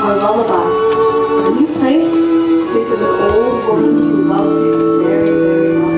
or lullaby. When you play, think of an old woman who loves you very, very much.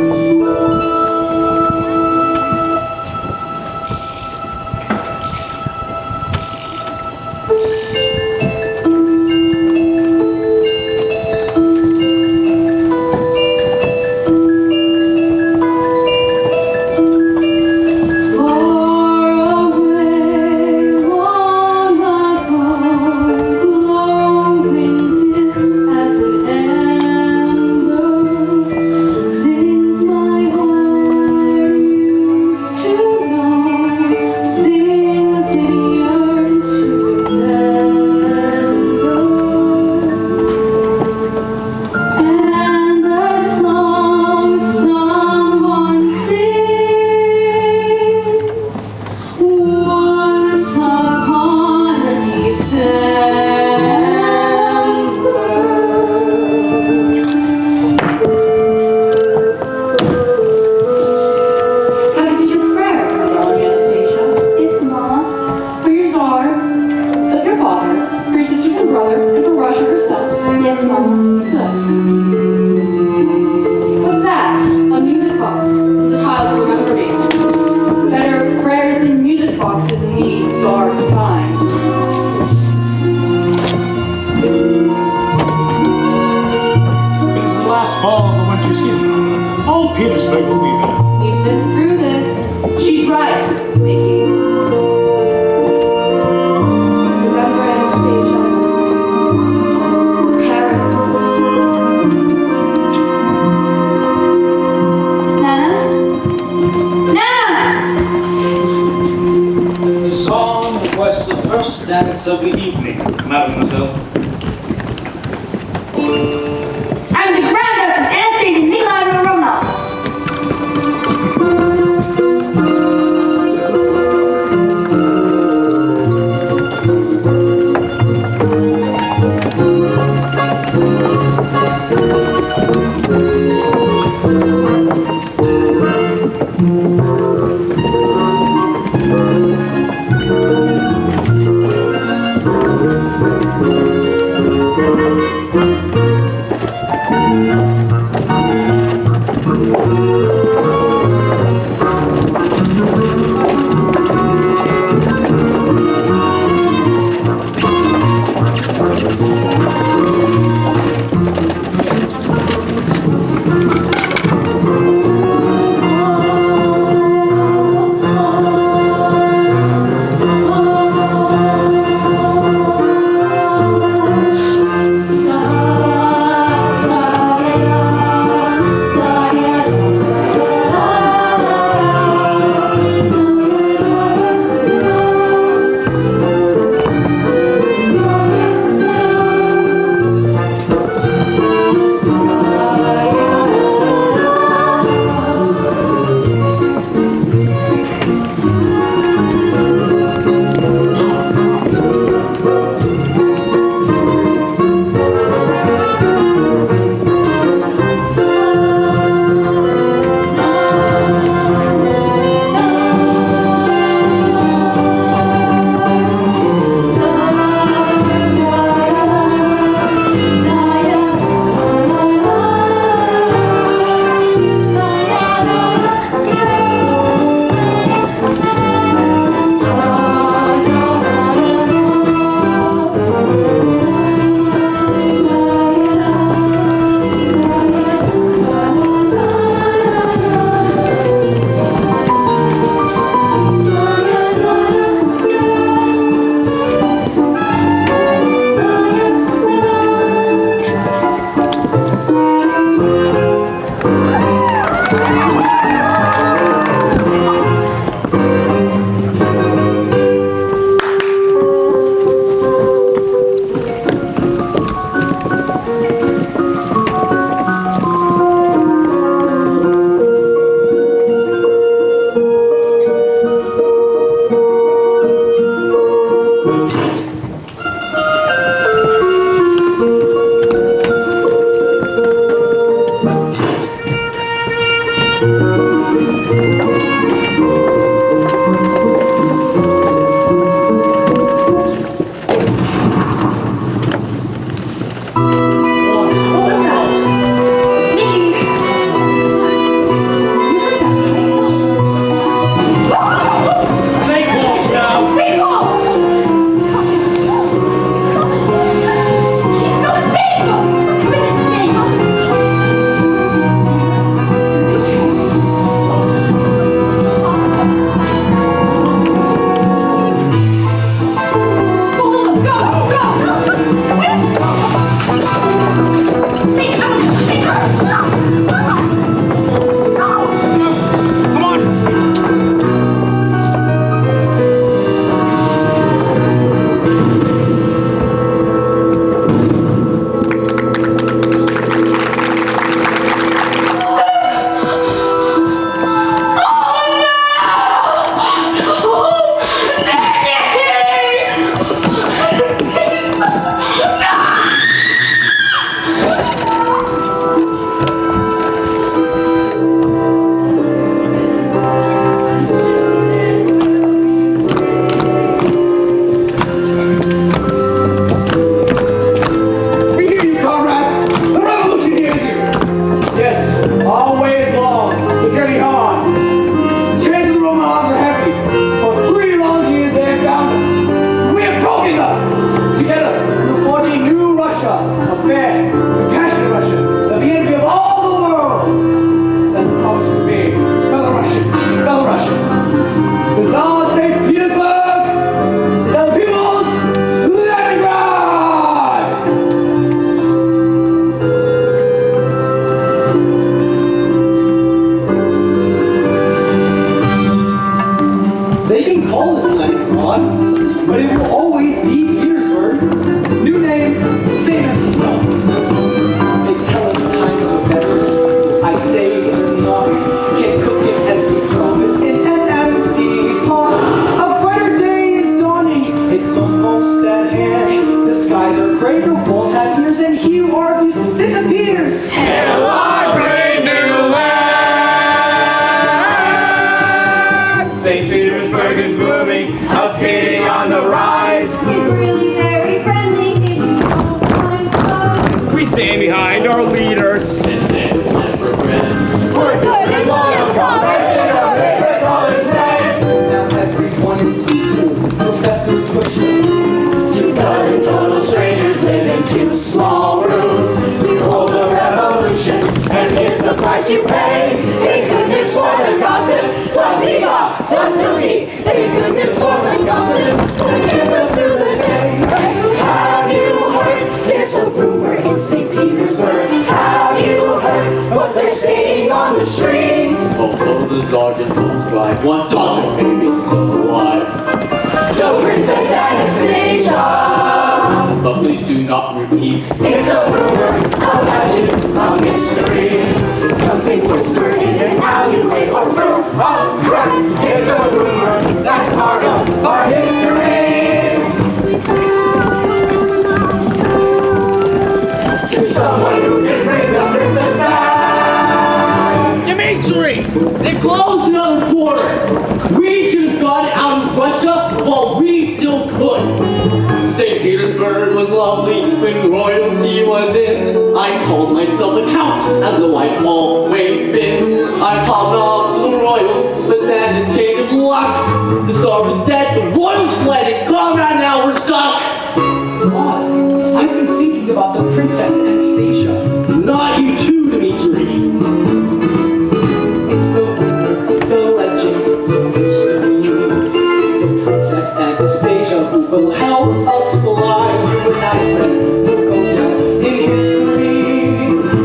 Fall of the winter season. Oh, Petersburg will be there. We've been through this. She's right, Mickey. Remember Anastasia? Paris. Nana? Nana! The song was the first dance of the evening, mademoiselle. Come on. We hear you, comrades! The revolution hears you! Yes, our way is long, the journey hard. The chains of the Roman arms are heavy. For 3 long years they have bound us. We have broken them! Together, we're forging new Russia, a fair, compassionate Russia, the envy of all the world. That's the promise we made, fellow Russian, fellow Russian. The Tsar saves Petersburg! The people's Leningrad! They can call it Leningrad, but it will always be Petersburg. New name, same empty stumps. They tell us times are better. I say not. Can't cook an empty promise in an empty pot. A brighter day is dawning. It's almost at hand. The skies are gray, the walls have ears, and he who argues disappears. Hail our brave new land! St. Petersburg is booming, a city on the rise. It's really very friendly. Did you know I'm so? We stand behind our leaders. This stand and for friends. We're good and loyal comrades in our favorite college day. Now everyone is equal. Professors push them. 2,000 total strangers live in 2 small rooms. We hold the revolution, and here's the price you pay. Thank goodness for the gossip. Spasiba, Sasuke. Thank goodness for the gossip that gets us through the day. Have you heard? There's a rumor in St. Petersburg. Have you heard what they're saying on the streets? Although the sergeant will strike, one daughter may be still alive. The Princess Anastasia. But please do not repeat. It's a rumor, a legend, a mystery. Something whispered in an alleyway or through a crack. It's a rumor that's part of our history. To someone who can bring the princess back. Dimitri! They closed another quarter! We should have gotten out of Russia while we still could! St. Petersburg was lovely when royalty was in. I called myself a count, as though I've always been. I popped off the royals, but then a change of luck. The Tsar was dead, the war was fled, comrade, now we're stuck! What? I've been thinking about the Princess Anastasia. Not you too, Dimitri. It's the legend, the mystery. It's the Princess Anastasia who will help us fly. You and I will go down in history.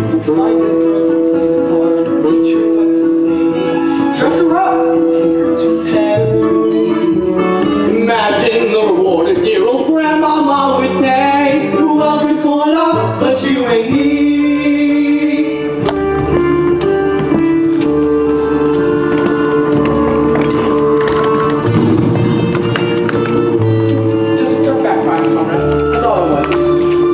We'll find a girl to play the part, teach her what to say, dress her up and take her to Paris. Imagine the reward a dear old grandmama would pay. Who else could pull it off but you and me? Just a truck backfire, comrade. That's all it was.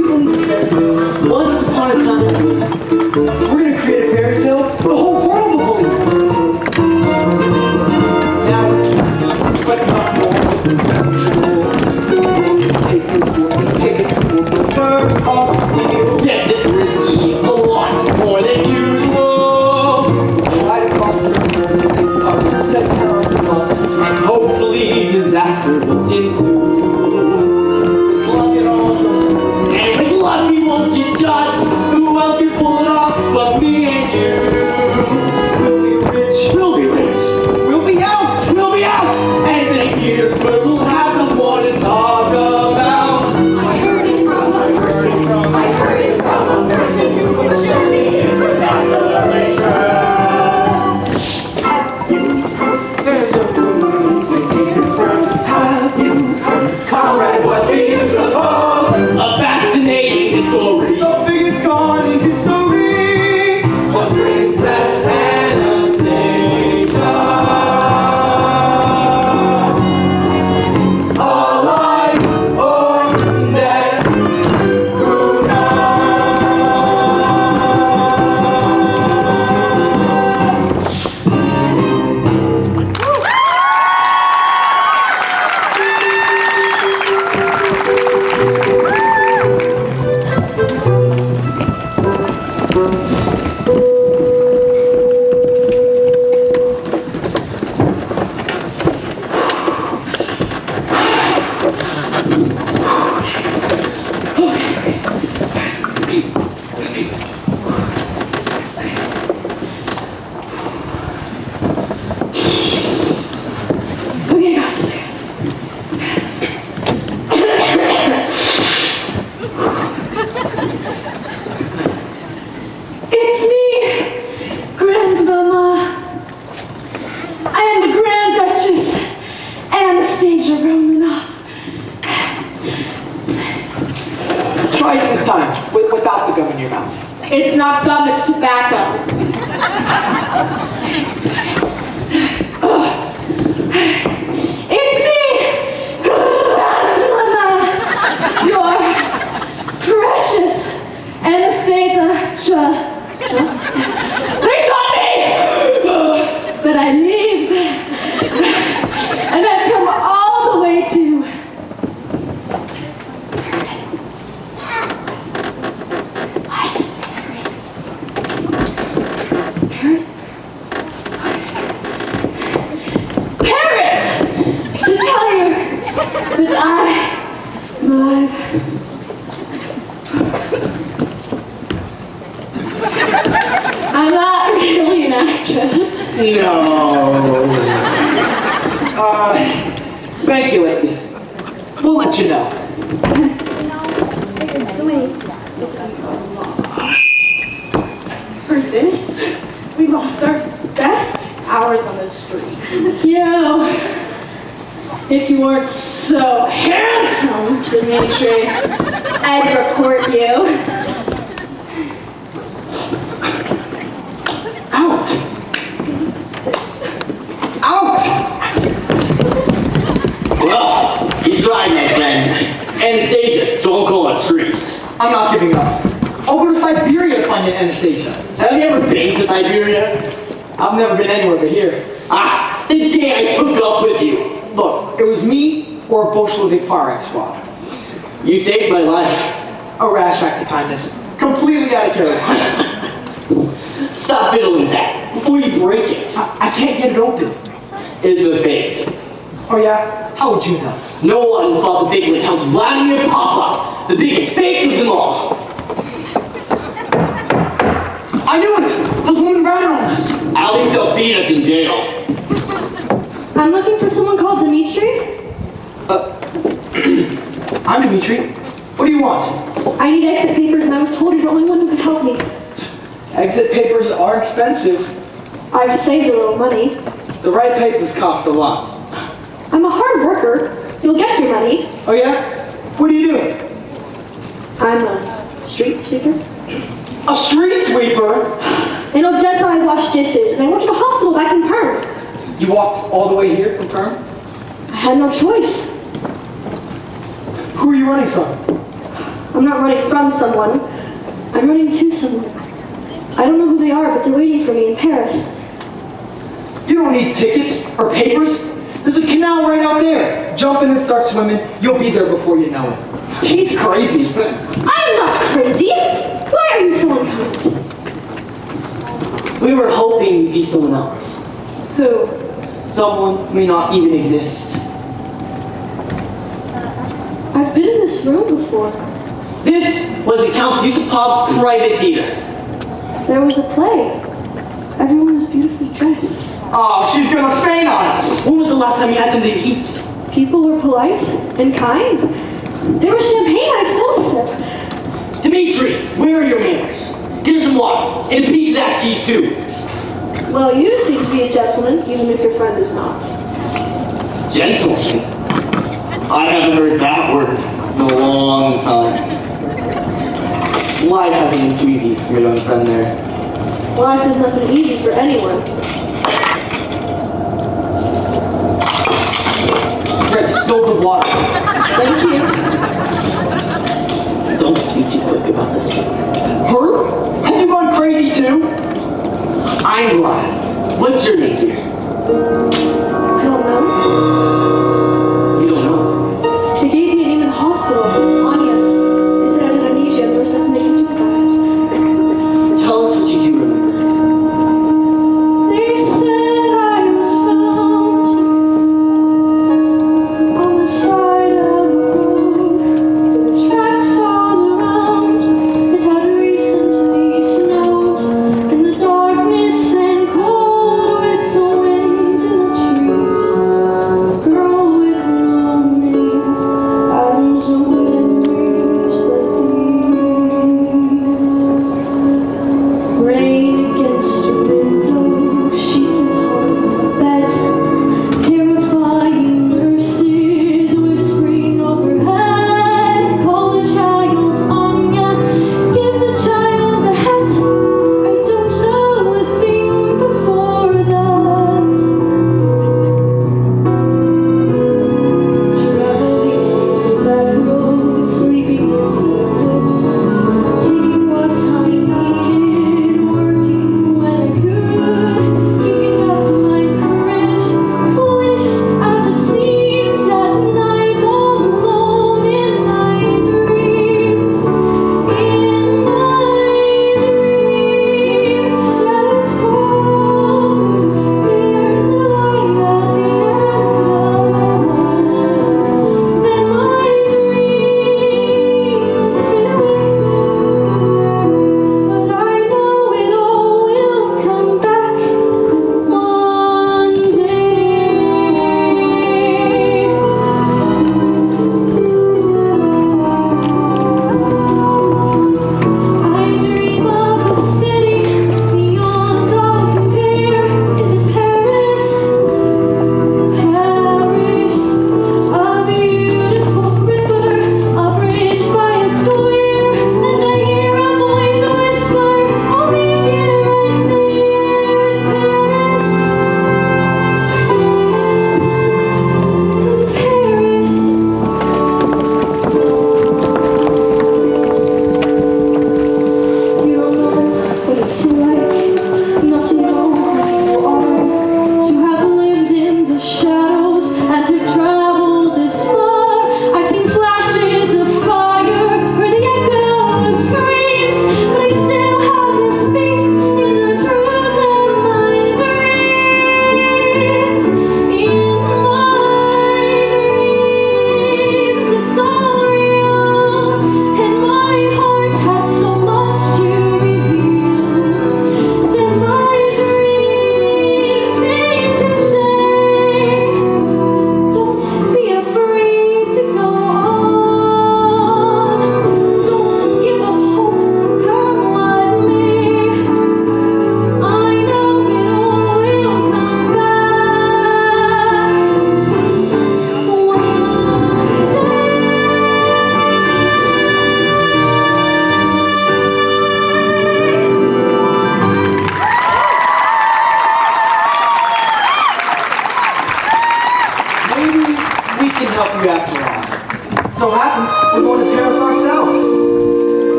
you believe that once upon a time, we're going to create a fairy tale? The whole world will believe it. Now it's risky, but not more. Tickets for the birds of steel. Yes, it's risky. A lot more than usual. Try to cross the our princess tower lost. Hopefully, disaster will ensue. Plug it all goes. And with luck, we won't get shot. Who else can pull it off but me and you? We'll be rich. We'll be rich. We'll be out. We'll be out. And in Petersburg, we'll have someone to talk about. I heard it from a person. I heard it from a person who assured me it was absolutely true. There's a woman in St. Petersburg. Have you heard? Comrade, what do you suppose? A fascinating story. The biggest con in history. The Princess Anastasia. Alive or dead, who Okay, guys. It's me, Grandmama. I am the Grand Duchess, Anastasia Romanov. Try it this time, without the gum in your mouth. It's not gum, it's tobacco. It's me, Grandmama, your precious Anastasia. They shot me, but I lived, and I've come all the way to Paris to tell you that I'm alive. I'm not really an actress. No. Thank you, ladies. We'll let you know. For this, we lost our best hours on the street. If you weren't so handsome, Dimitri, I'd report you. Out! Out! Well, you tried, my friend. Anastasia, don't call her trees. I'm not giving up. I'll go to Siberia to find an Anastasia. Have you ever been to Siberia? I've never been anywhere but here. Ah, the day I took up with you. Look, it was me or a Bolshevik firing squad. You saved my life. A rash act of kindness. Completely out of character. Stop fiddling that before you break it. I can't get it open. It's a fake. Oh yeah? How would you know? No one is supposed to fake like Count Vladimir Papa, the biggest fake of them all. I knew it! Those women ratted on us. At least they'll beat us in jail. I'm looking for someone called Dimitri. I'm Dimitri. What do you want? I need exit papers and I was told you're the only one who could help me. Exit papers are expensive. I've saved a little money. The right papers cost a lot. I'm a hard worker. You'll get your money. Oh yeah? What do you do? I'm a street sweeper. A street sweeper? In Odessa, I wash dishes, and I worked at a hospital back in Perm. You walked all the way here from Perm? I had no choice. Who are you running from? I'm I'm not running from someone. I'm running to someone. I don't know who they are, but they're waiting for me in Paris. You don't need tickets or papers. There's a canal right out there. Jump in and start swimming. You'll be there before you know it. He's crazy. I'm not crazy. Why are you so unkind? We were hoping you'd be someone else. Who? Someone may not even exist. I've been in this room before. This was the Count Yusupav's private theater. There was a play. Everyone was beautifully dressed. Oh, she's gonna faint on us. When was the last time you had something to eat? People were polite and kind. There was champagne I still sip. Dimitri, where are your manners? Get us some water, and a piece of that cheese too. Well, you seem to be a gentleman, even if your friend is not. Gentlemen? I haven't heard that word in a long time. Life hasn't been too easy for your young friend there. Life has not been easy for anyone. Rick, spill the water. Thank you. Don't be too quick about this one. Her? Have you gone crazy too? I'm glad. What's your name, dear? I don't know. You don't know? They gave me a name in the hospital. Anya. They said I had amnesia and there was nothing they could do about it. Tell us what you do remember. They said I was found on the side of the road.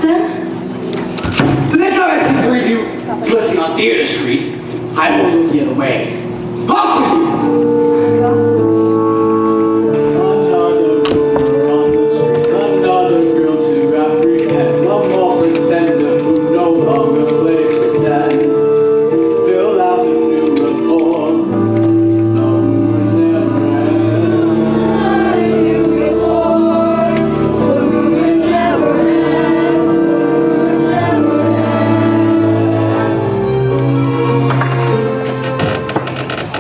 then? The next time I see the three of you listening on Theater Street, I will look the other way. Off with you! Another girl to apprehend. One more pretender who no longer plays pretend. Fill out the new report. No rumors never end. New reports. The rumors never end. Rumors never end.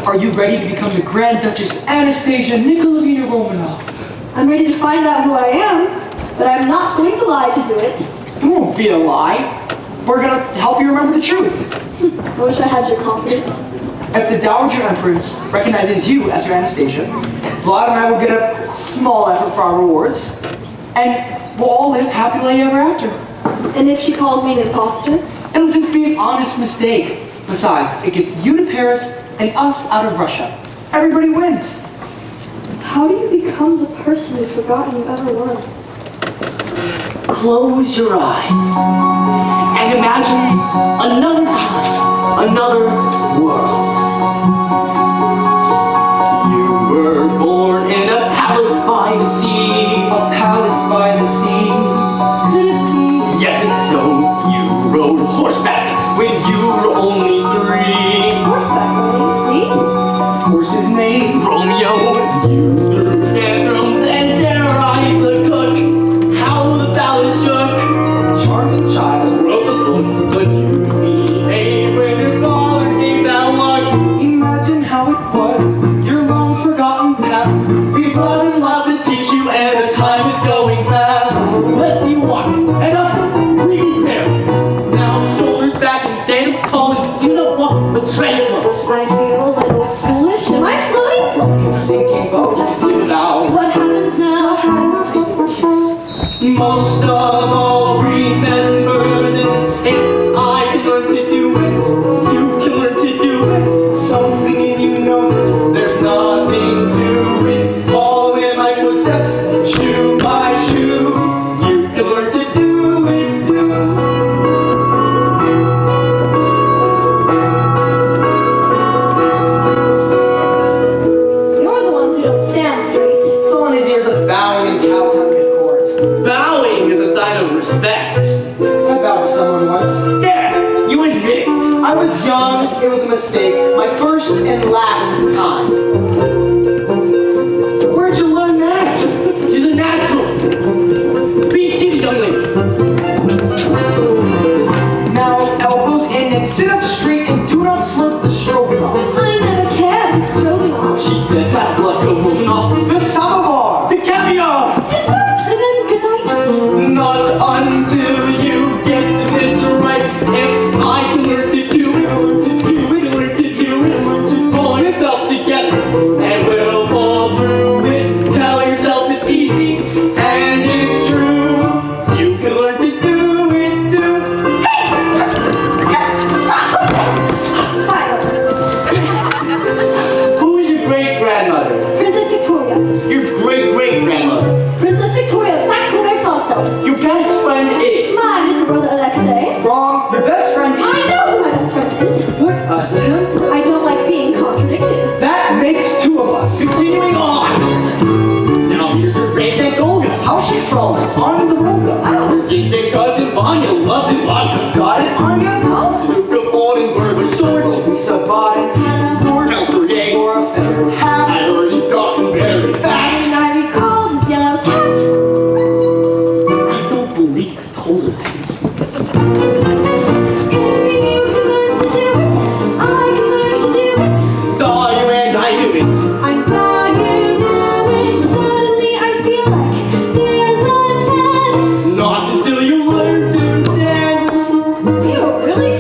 Are you ready to become the Grand Duchess Anastasia Nikolavina Romanov? I'm ready to find out who I am, but I'm not going to lie to do it. It won't be a lie. We're gonna help you remember the truth. I wish I had your confidence. If the Dowager Empress recognizes you as your Anastasia, Vlad and I will get a small effort for our rewards, and we'll all live happily ever after. And if she calls me an imposter? It'll just be an honest mistake. Besides, it gets you to Paris and us out of Russia. Everybody wins. How do you become the person you've forgotten you ever were? Close your eyes and imagine another time, another world. You were born in a palace by the sea. A palace by the sea. Could it be? Yes, it's so. You rode horseback when you were only 3. Horseback riding? Horse's name? Romeo, you threw tantrums and terrorized the cook. How the palace shook. Charming child. Wrote the book, but you behave when your father gave that look. Imagine how it was, your long forgotten past. We've lots and lots to teach you, and the time is going fast. Let's see walk, head up, prepare. Now shoulders back and stand up tall, and do not walk, but try to float. I feel a little foolish. Am I floating? Like a sinking boat. Give it out. What happens now? Most of all, remember this. If I can learn to do it, you can learn to do it. Something in you knows it. There's nothing to it. Follow in my footsteps, shoe by shoe. You can learn to do it too. You're the ones who don't stand straight. Someone his ears of bowing and kowtowing at court. Bowing is a sign of respect. I bowed to someone once. There, you admit it. I was young, it was a mistake. My first and last time. Where'd you learn that? She's a natural. Be seated, young lady. Now elbows in and sit up straight and do not slurp the stroganoff. I never cared. Stroganoff. She said that like a woman off The samovar! the caviar. Dessert, and then good night. Not until you get this right. If I can learn to do it, learn to do it, learn to do it, learn to pull yourself together, and we'll fall through it. Tell yourself it's easy and it's true. You can learn to do it too. Who is your great grandmother? Princess Victoria. Your great great grandmother. Princess Victoria of Saxe-Coburg-Sosfeld. Your best friend is. My little brother Alexei. Wrong. Your best friend I know who my best friend is. What a temper. I don't like being contradicted. That makes 2 of us. Continuing on. Now here's your great Aunt Olga. How's she frolic? On the Volga. Your distant cousin Vanya loved his vodka. Got it, Anya? No? The Duke of Oldenburg was short. Lisa Baden. Counselor Yang. Or a feather I hat. heard he's gotten very fat. And I recall his yellow cat. I don't believe I told her that. If you can learn to do it, I can learn to do it. Saw you and I knew it. I'm glad you knew it. Suddenly I feel like there's a chance. Not until you learn to dance. You really?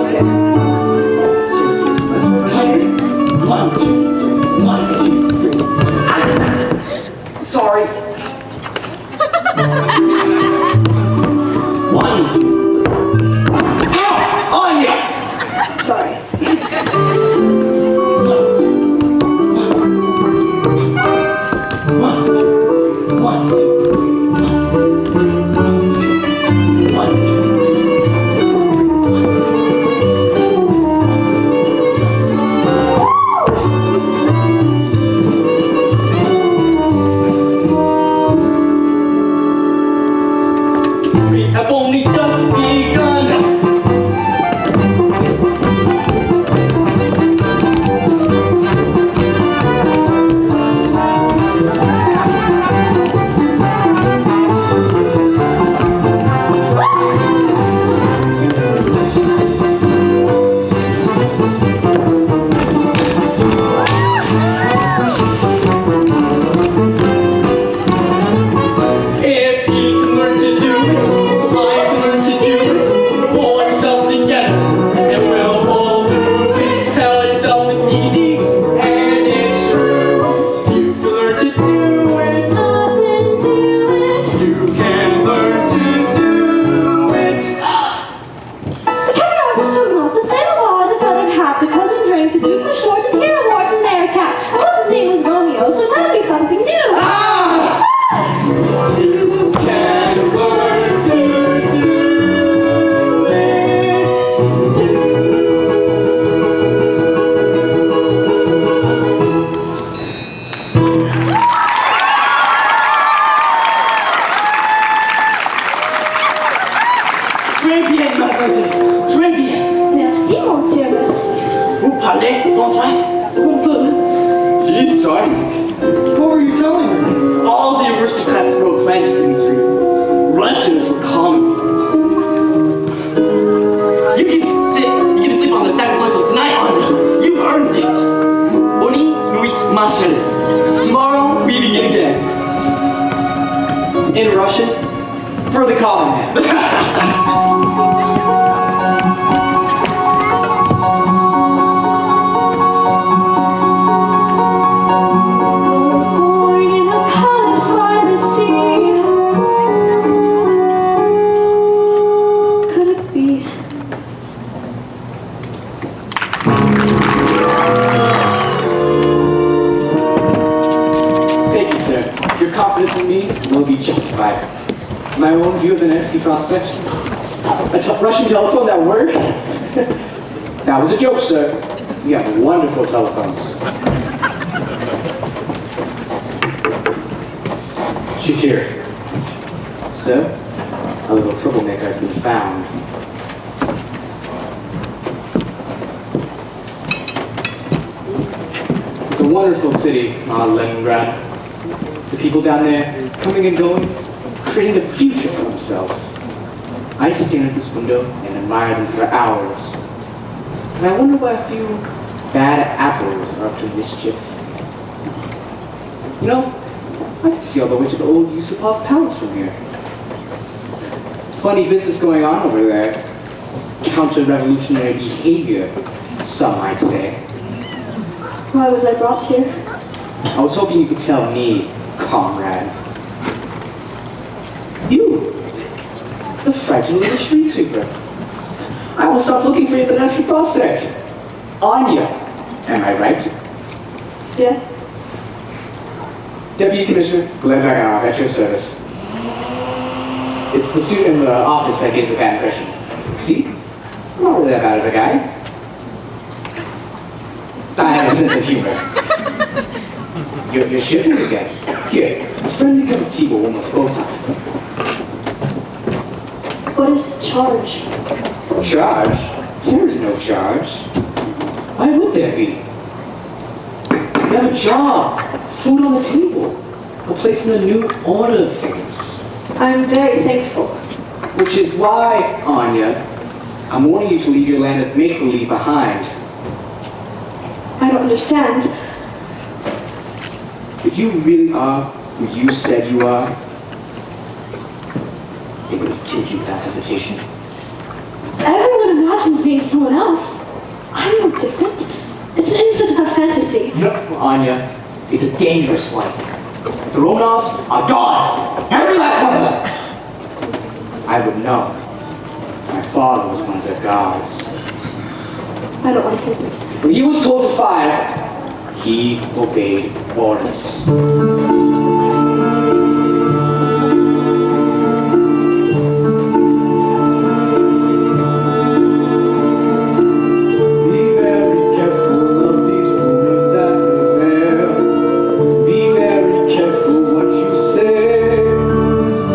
Okay. 1, 2, 1, 2, 3. Sorry. We have only just begun. If he can learn to do it, I can learn to do it. Pull yourself together, and we'll pull through it. Tell yourself it's easy, and it's true. You can learn to do it. Nothing to it. You can learn to do it. The cat was stood off, the same law, the feathered hat, the cousin drank, the duke was short, and here wore and there a cat. And what's his name was Romeo, so it's gotta be something new. Ah! You can learn to do it. Très bien, mademoiselle. Très bien. Merci, monsieur, merci. Vous parlez français? On peut. She's charming. What were you telling her? All the aristocrats spoke French, Dimitri. Russians were common. You can sleep on the sacrificial tonight, Anya. You've earned it. Bonne nuit, ma chérie. Tomorrow, we begin again. In Russian, for the common man. Born in a palace by the sea. Could it be? Thank you, sir. Your confidence in me will be justified. My own view of the next prospect. A Russian telephone that works? That was a joke, sir. We have wonderful telephones. She's here. Sir, a little troublemaker has been found. It's a wonderful city, Leningrad. The people down there, coming and going, creating a future for themselves. I stand at this window and admire them for hours. And I wonder why a few bad apples are up to mischief. You know, I can see all the way to the old Yusupov Palace from here. Funny business going on over there. Counter-revolutionary behavior, some might say. Why was I brought here? I was hoping you could tell me, comrade. You, the frightened little street sweeper. I will stop looking for you at the Nevsky Prospect. Anya, am I right? Yes. Deputy Commissioner Glenn Vaganov at your service. It's the suit in the office that gives me that impression. See? I'm not really that bad of a guy. I have a sense of humor. You're shivering again. Here, a friendly cup of tea will warm us both up. What is the charge? Charge? There is no charge. Why would there be? You have a job, food on the table, a place in a new order of things. I'm very thankful. Which is why, Anya, I'm warning you to leave your land of make-believe behind. I don't understand. If you really are who you said you are, it would have killed you without hesitation. Everyone imagines being someone else. I'm no different. It's an innocent enough fantasy. No, Anya, it's a dangerous one. The Romanovs are gone. Every last one of them. I would know. My father was one of their guards. I don't want to hear this. When he was told to fire, he obeyed orders.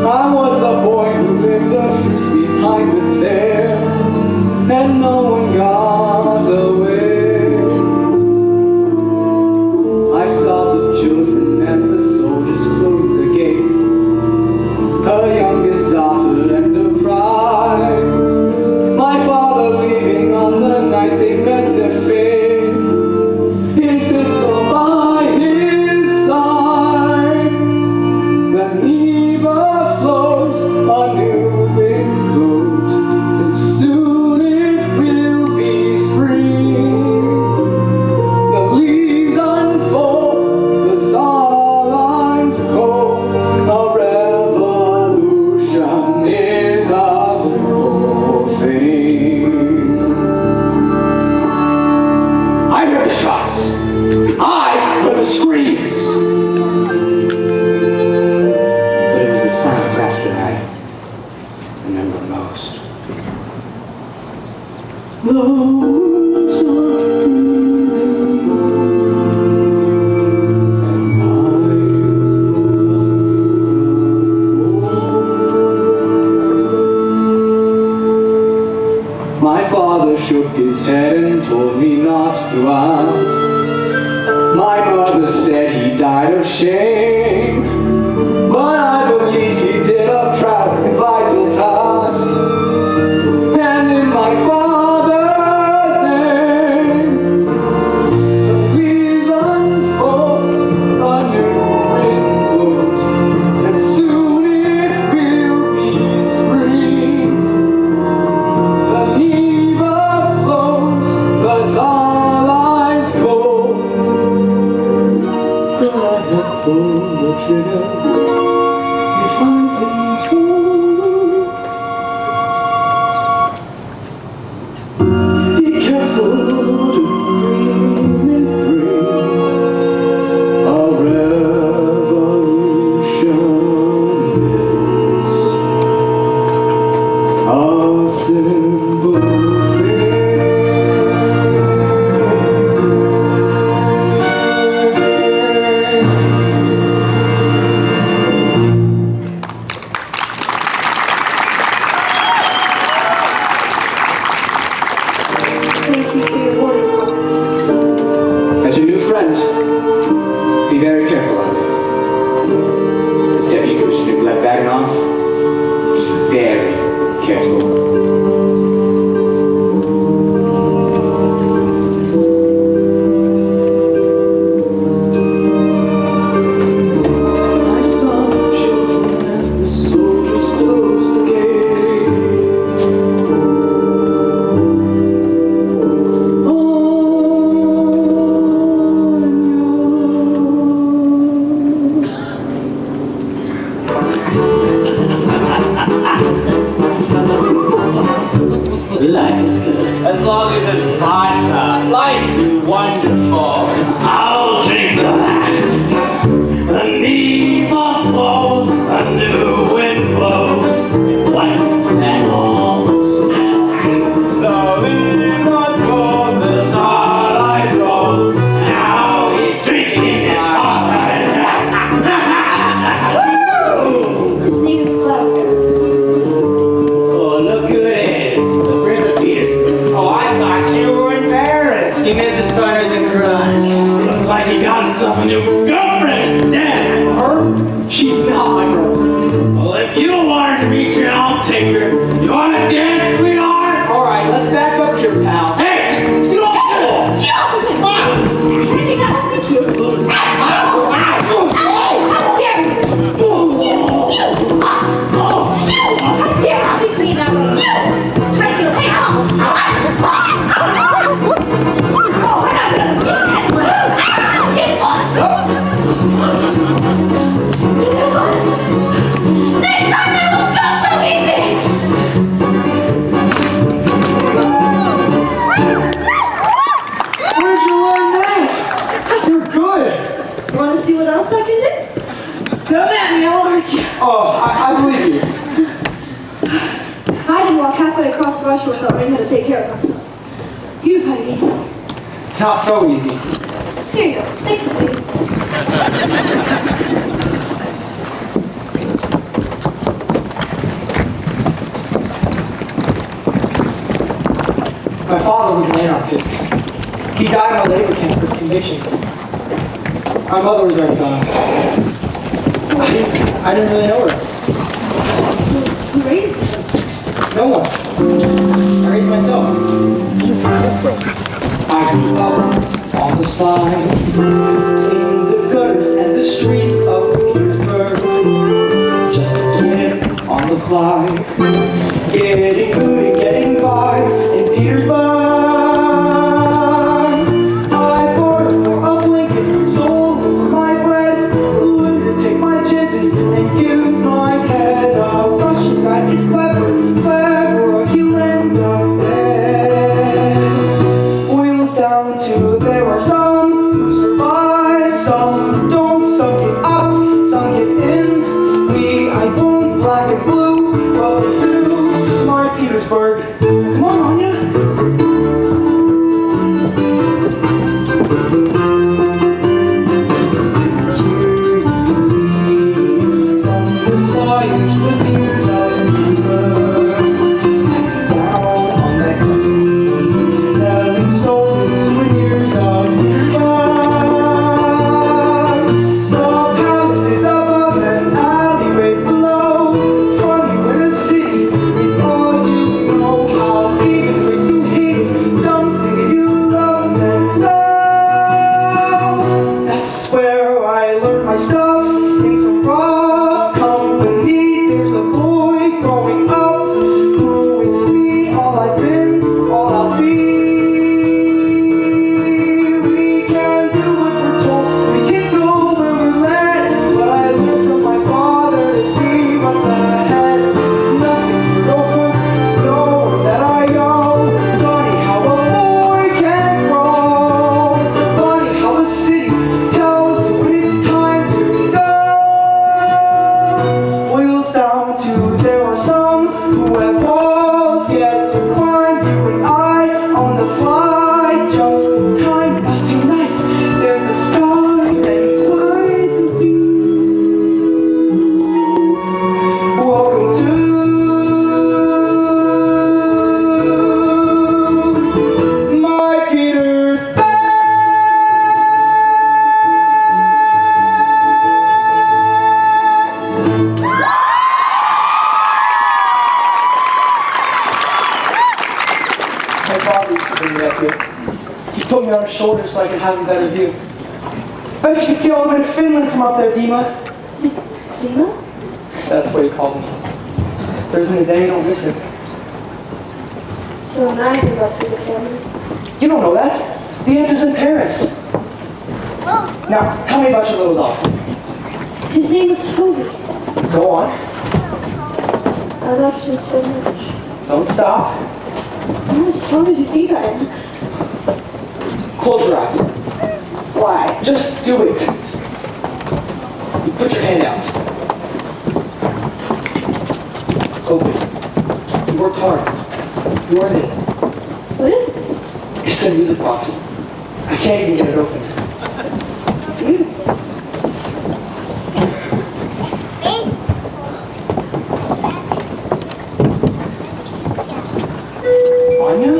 I was the boy who lived remember most. The woods are freezing, and eyes full of my father shook his head and told me not to ask. My mother said he died of shame, but I believe he did a proud and vital task. And in my father's name, the leaves unfold, a new wind blows, and soon it will be spring. The Neva flows, the starlight gold. God had pulled the trigger. If I had told, be careful to dream and bring a revolution is a simple thing. Thank you for your words. As your new friend, be very careful out there. This deputy Commissioner Gleb Baganoff, very careful. I saw children as the soldiers closed the gate. Life is good. As long as it's vodka, life is wonderful. I'll drink to that. The Neva flows, a new wind blows. What's that all the smell? The leaves unfold, the starlight gold. Now he's drinking his vodka. His name is Cloud. Oh, look who it is. The Prince of Petersburg. Oh, I thought you were in Paris. He misses punters and crunch. Looks like he got himself a new girlfriend instead. Her? She's not my girlfriend. Well, if you don't want her to meet you, I'll take her. You want to dance, sweetheart? All right, let's back up here, pal. Hey! You don't Where'd you learn that? You're good. Want to see what else I can do? Come at me, I won't hurt you. Oh, I believe you. I didn't walk halfway across Russia without learning how to take care of myself. You've had it easy. Not so easy. Here you go. Take this, baby. My father was an anarchist. He died in a labor camp with convictions. My mother was already gone. I didn't really know her. Who raised you? No one. I raised myself. I grew up on the side, in the gutters and the streets of Petersburg. Just a kid on the fly, getting good and getting by in Petersburg. I worked for a blanket, sold for my bread, learned to take my chances and use my head. A Russian guy is clever, clever, he'll end up dead. Wheels down to there are some who survive, some who don't. Some get up, some get in. Me, I boom, black and blue. What to do? Petersburg. Come on, Anya. Shoulders so I can have a better view. Bet you can see all the way to Finland from up there, Dima. Dima? That's what he called me. There isn't a day you don't miss him. So neither of us is a family. You don't know that. The answer's in Paris. Now, tell me about your little dog. His name is Toby. Go on. I loved him so much. Don't stop. I'm as strong as you think I am. Close your eyes. Why? Just do it. You put your hand out. Open. You worked hard. You earned it. What is it? It's a music box. I can't even get it open. It's beautiful. Anya?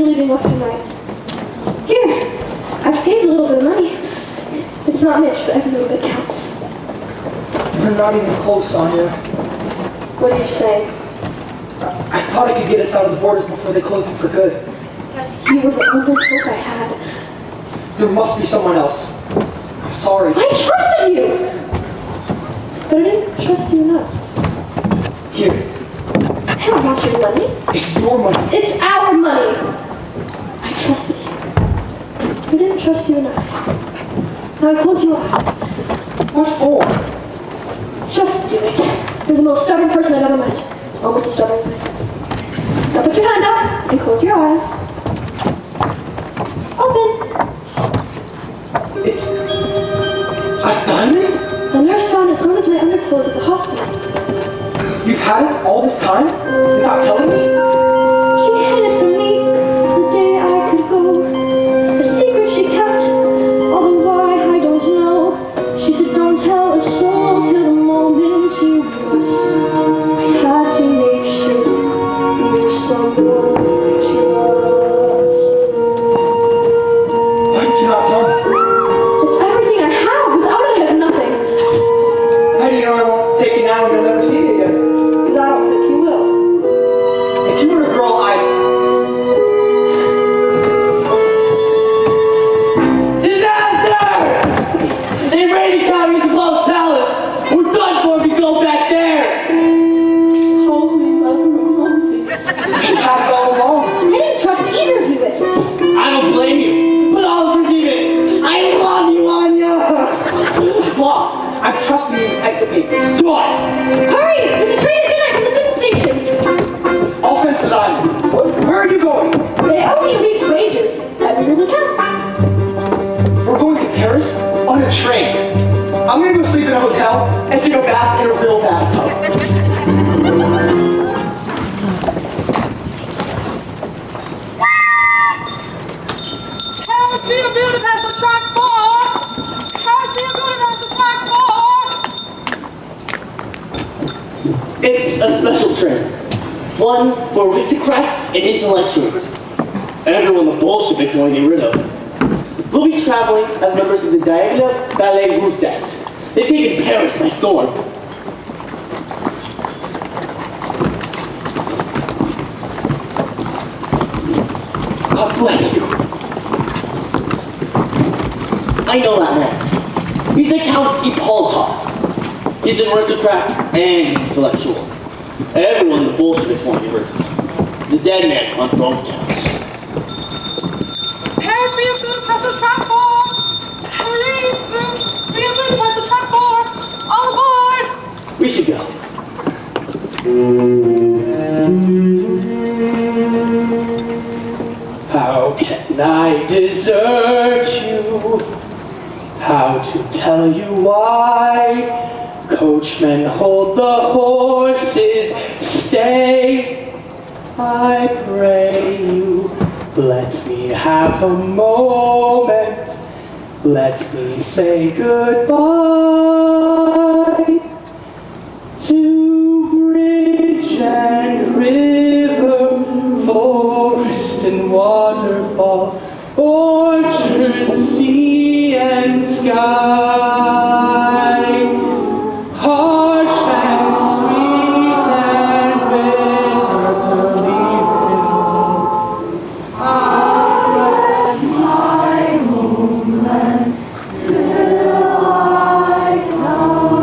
leaving left and right. Here, I've saved a little bit of money. It's not much, but every little bit counts. We're not even close, Sonia. What are you saying? I thought I could get us out of the borders before they closed them for good. You were the only hope I had. There must be someone else. I'm sorry. I trusted you! But I didn't trust you enough. Here, I don't want your money. it's your money. It's our money. I trusted you. I didn't trust you enough. Now close your eyes. What for? Just do it. You're the most stubborn person I've ever met. Almost as stubborn as myself. Now put your hand up and close your eyes. Open. It's a diamond? The nurse found it sewn into my underclothes at the hospital. You've had it all this time without telling me? She hid it from me the day I could go. A secret she kept, although why I don't know. She said don't tell a soul till the moment you must. I had to make sure you're someone I trust. Why did you not tell me? It's everything I have. Without it, I have nothing. How do you know I won't take it now and you'll never see it again? Because I don't think you will. If you were a girl, Disaster! They raided Congress Club Palace. We're done for if we go back there. Holy love roses. you had it all along. I didn't trust either of you with it. I don't blame you, but I'll forgive it. I love you, Anya. Look, I'm trusting you with exit papers. What? Hurry! There's a train at midnight from the Finland station. I'll fence the diamond. Where are you going? They owe me a week's wages. Every little counts. We're going to Paris on a train. I'm gonna go sleep in a hotel and take a bath in a real bathtub. It's a special train. One for aristocrats and intellectuals. Everyone the Bolsheviks want to get rid of. We'll be traveling as members of the Diagna Ballet Russes. They've taken Paris by storm. God bless you. I know that man. He's a Count Ippolitov. He's an aristocrat and intellectual. Everyone the Bolsheviks want to get rid of. He's a dead man on both counts. Paris, be a good pressure track 4. Please, be a good pressure track 4. All aboard. We should go. How can I desert you? How to tell you why? Coachmen, hold the horses, stay. I pray you, let me have a moment. Let me say goodbye to bridge and river, forest and waterfall, orchard, sea and sky. Harsh and sweet and bitter to leave. I rest my moment till I die.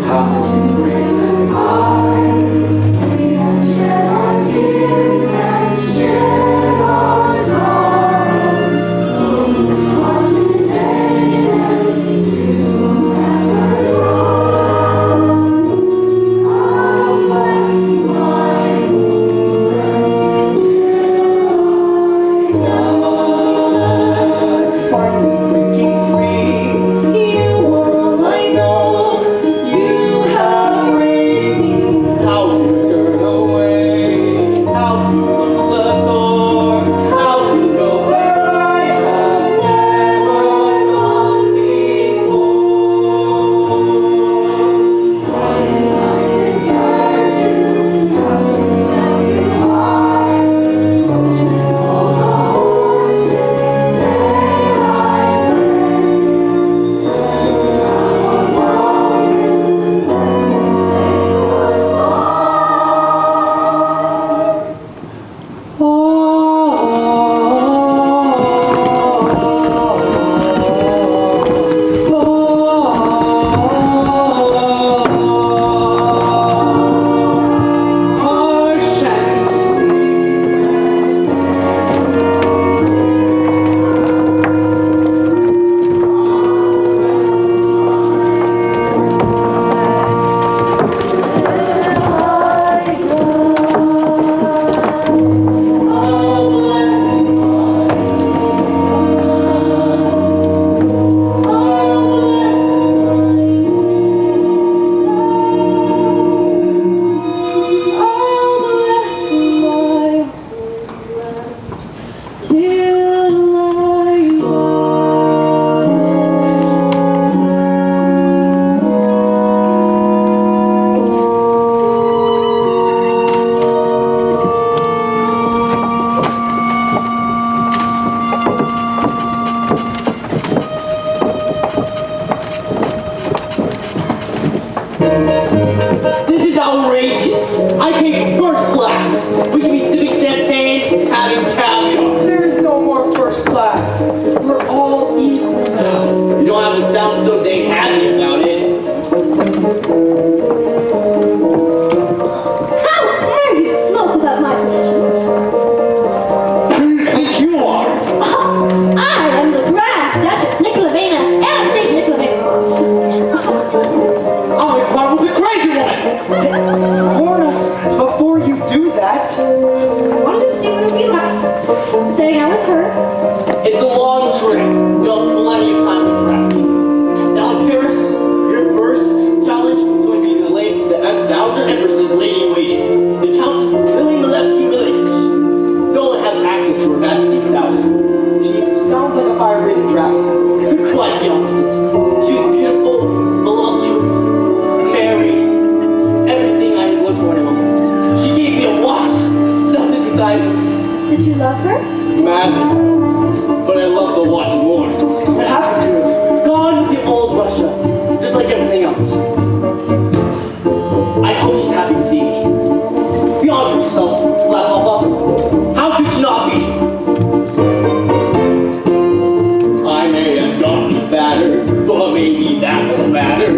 How to bring the time we have shed our tears and shared our sorrows. Those nights. Did you love her? Madly. But I love to watch more. What happened to it? Gone to old Russia. Just like everything else. I hope she's happy to see me. Be honest with yourself, Black Papa. How could you not be? I may have gotten fatter, but maybe that won't matter.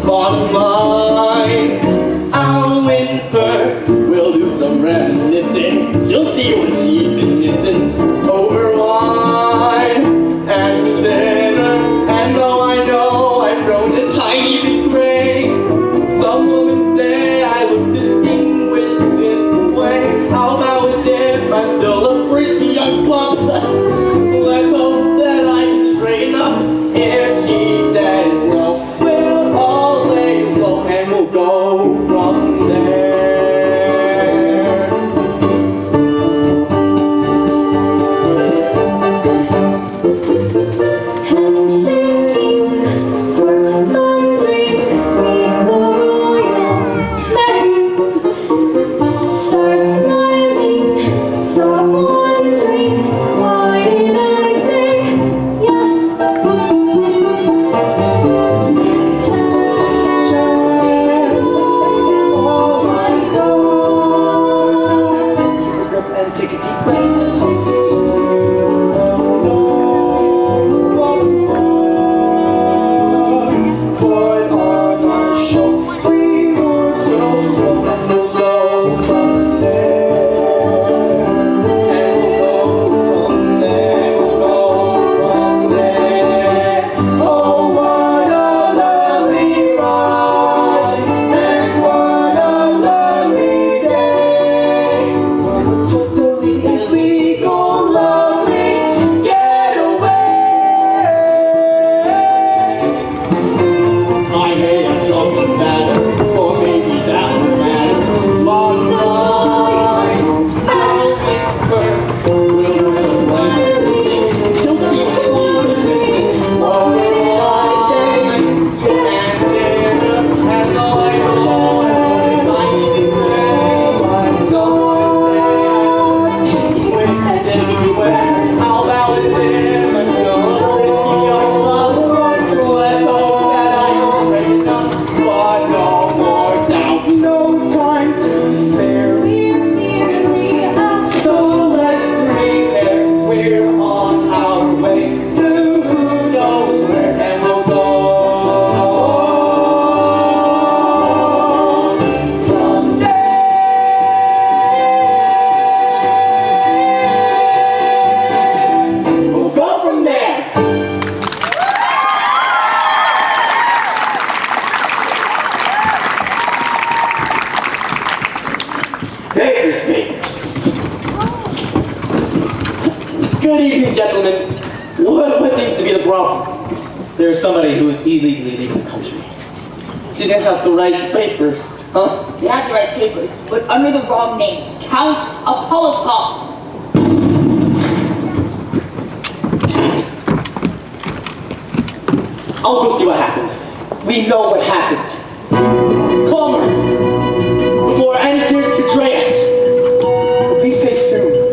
Bottom line, I'll win her. We'll do some reminiscing. You'll see what she's been missing. Over wine and dinner. And though I know I've grown a tiny bit gray, some women say I look distinguished this way. How about as if I'm still a frisky young plump? Let's hope that I can straighten up. If she says no, we'll all lay low and we'll go from there. Good evening, gentlemen. What seems to be the problem? There's somebody who is illegally leaving the country. She didn't have the right papers, huh? You have the right papers, but under the wrong name. Count Apolloskov. I'll go see what happened. We know what happened. Call her before any tears betray us. Be safe soon.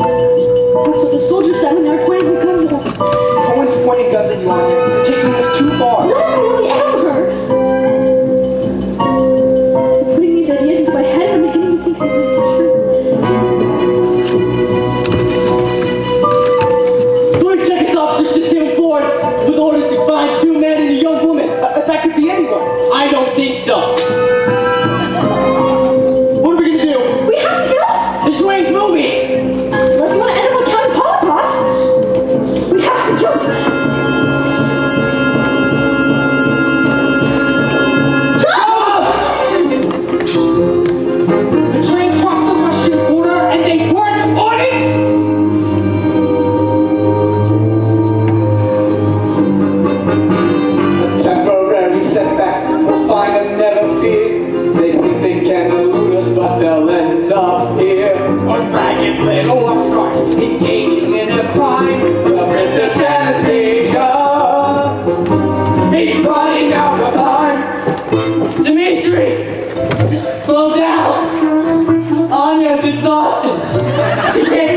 That's what the soldiers said when they were pointing their guns at us. No one's pointing guns at you on here. You're taking this too far. No, I really am hurt. You're putting these ideas into my head and I'm beginning to think they're really true. Three seconds officers just came forward with orders to find 2 men and a young woman. That could be anyone. I don't think so. What are we gonna do? We have to get off! The train's moving! Unless you want to end up like Count Politov, we have to jump! The train crossed the Russian border and they weren't on it? A temporary setback. We'll find us, never fear. They think they can elude us, but they'll end up here. Our ragged little upstarts engaging in a crime. The Princess Anastasia. He's running out of time. Dimitri, slow down. Anya's exhausted. She can't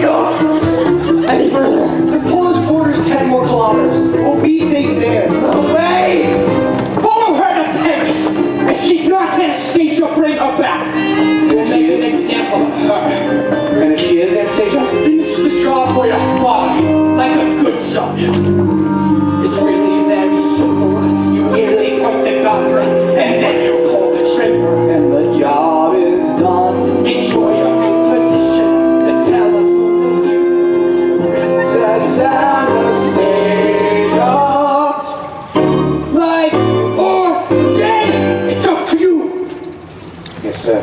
further. The Polish border's 10 more kilometers. We'll be safe there. Wait! Follow her to Paris! If she's not Anastasia, bring her back. We'll make an example of her. And if she is Anastasia? Finish the job for your father, like a good son. It's really very simple. You merely point the gun, and then you pull the trigger. And the job is done. Enjoy your new position, the telephone you. Princess Anastasia. Life or death, it's up to you. Yes, sir.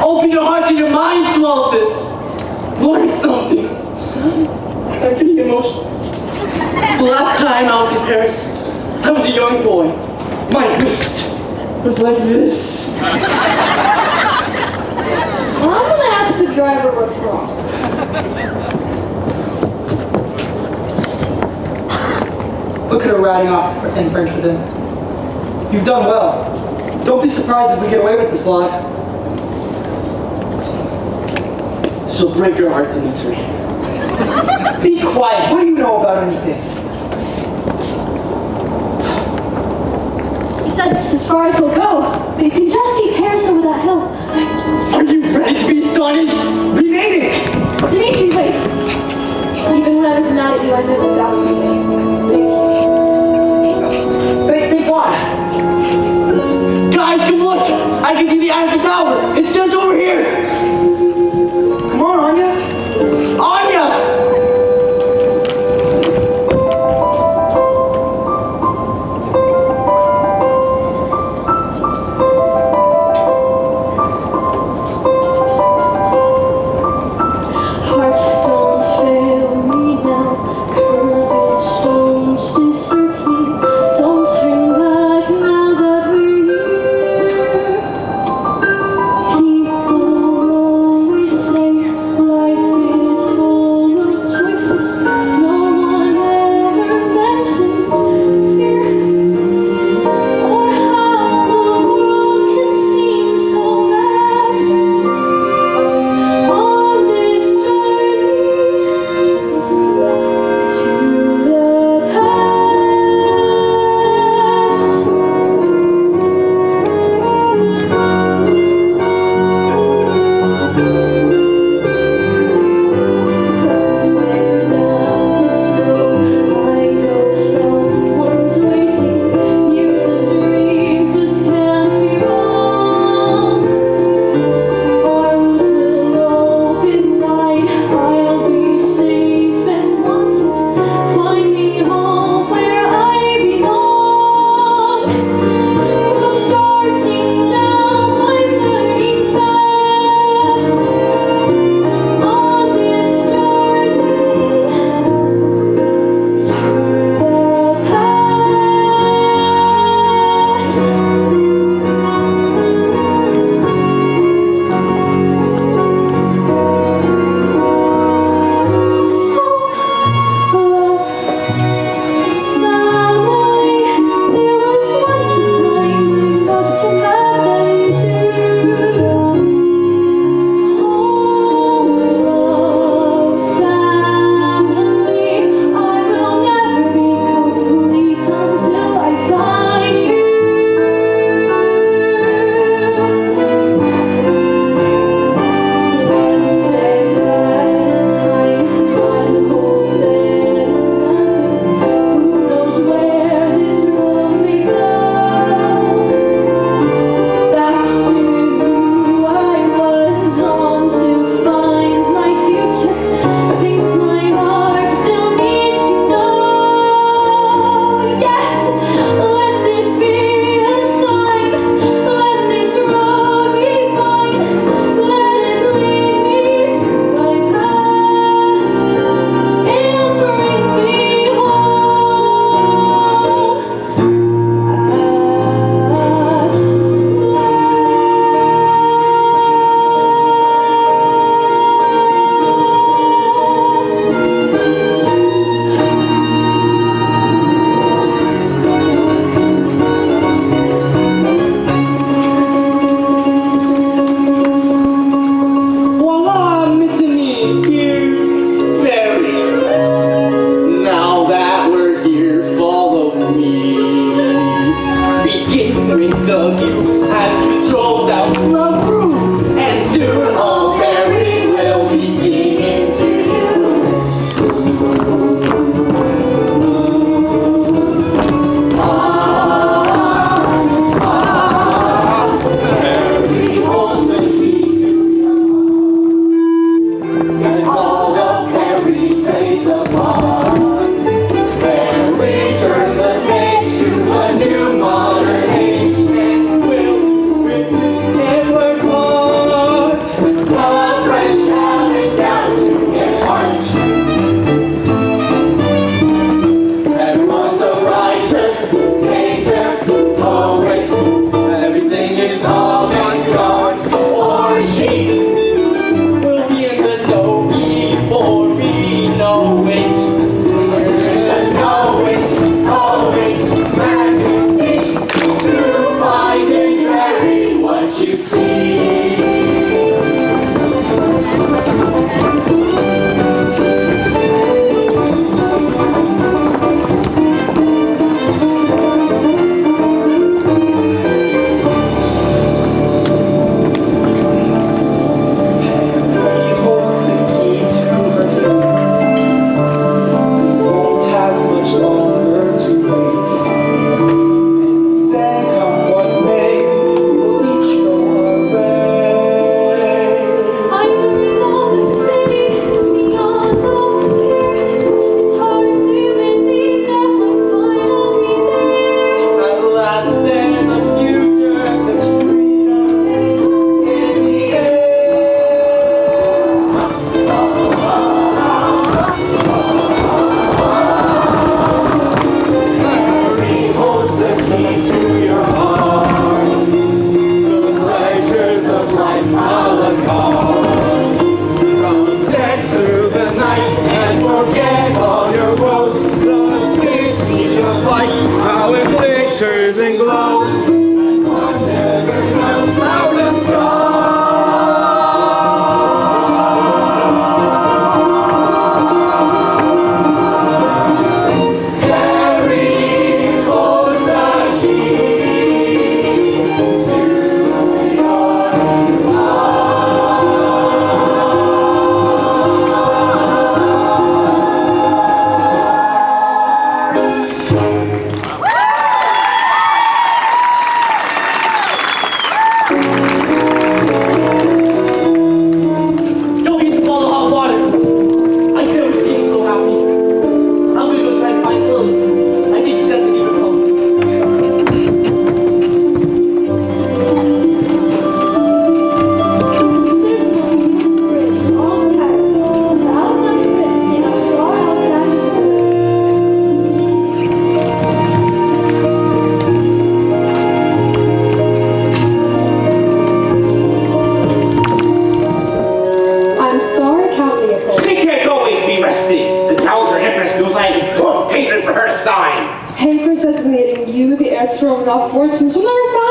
Open your heart and your mind to all this. Learn something. I'm getting emotional. The last time I was in Paris, I was a young boy. My wrist was like this. Well, I'm gonna ask the driver what's wrong. Look at her riding off in French with him. You've done well. Don't be surprised if we get away with this vlog. She'll break your heart, Dimitri. Be quiet. What do you know about anything? He said it's as far as we'll go, but you can just see Paris over that hill. Are you ready to be astonished? We made it! Dimitri, wait. Even when I was mad at you, I never doubted you. Think what? Guys, come look! I can see the Eiffel Tower! It's just over here! Come on, Anya. Anya! Heart, don't fail me now. Courage, don't desert me. Don't turn back now that we're here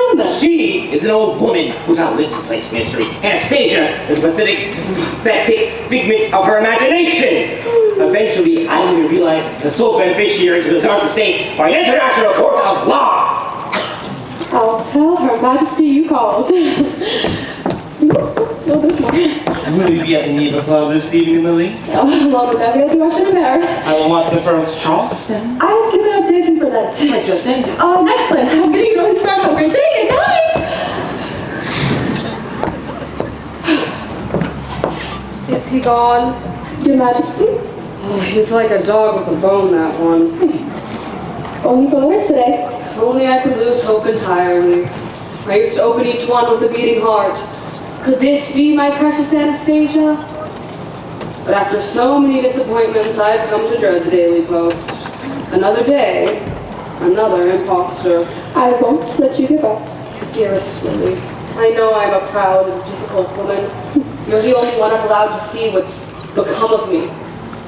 find them? She is an old woman who's outlived the place mystery. Anastasia is a pathetic figment of her imagination. Eventually, I only realized the sole beneficiary to the Tsar's estate by an international court of law. I'll tell Her Majesty you called. Oh, there's more. Will you be at the Neva Club this evening, Lily? Along with every other Russian in Paris. I will want the first Charleston. I've given up dancing for that. I just named it. Oh, excellent. I'm getting to start over. Take it. Night. Is he gone? Your Majesty? Oh, he's like a dog with a bone, that one. Only for the rest today. If only I could lose hope entirely. I used to open each one with a beating heart. Could this be my precious Anastasia? But after so many disappointments, I've come to dread the daily post. Another day, another imposter. I won't let you give up. Dearest Lily, I know I'm a proud and difficult woman. You're the only one I'm allowed to see what's become of me.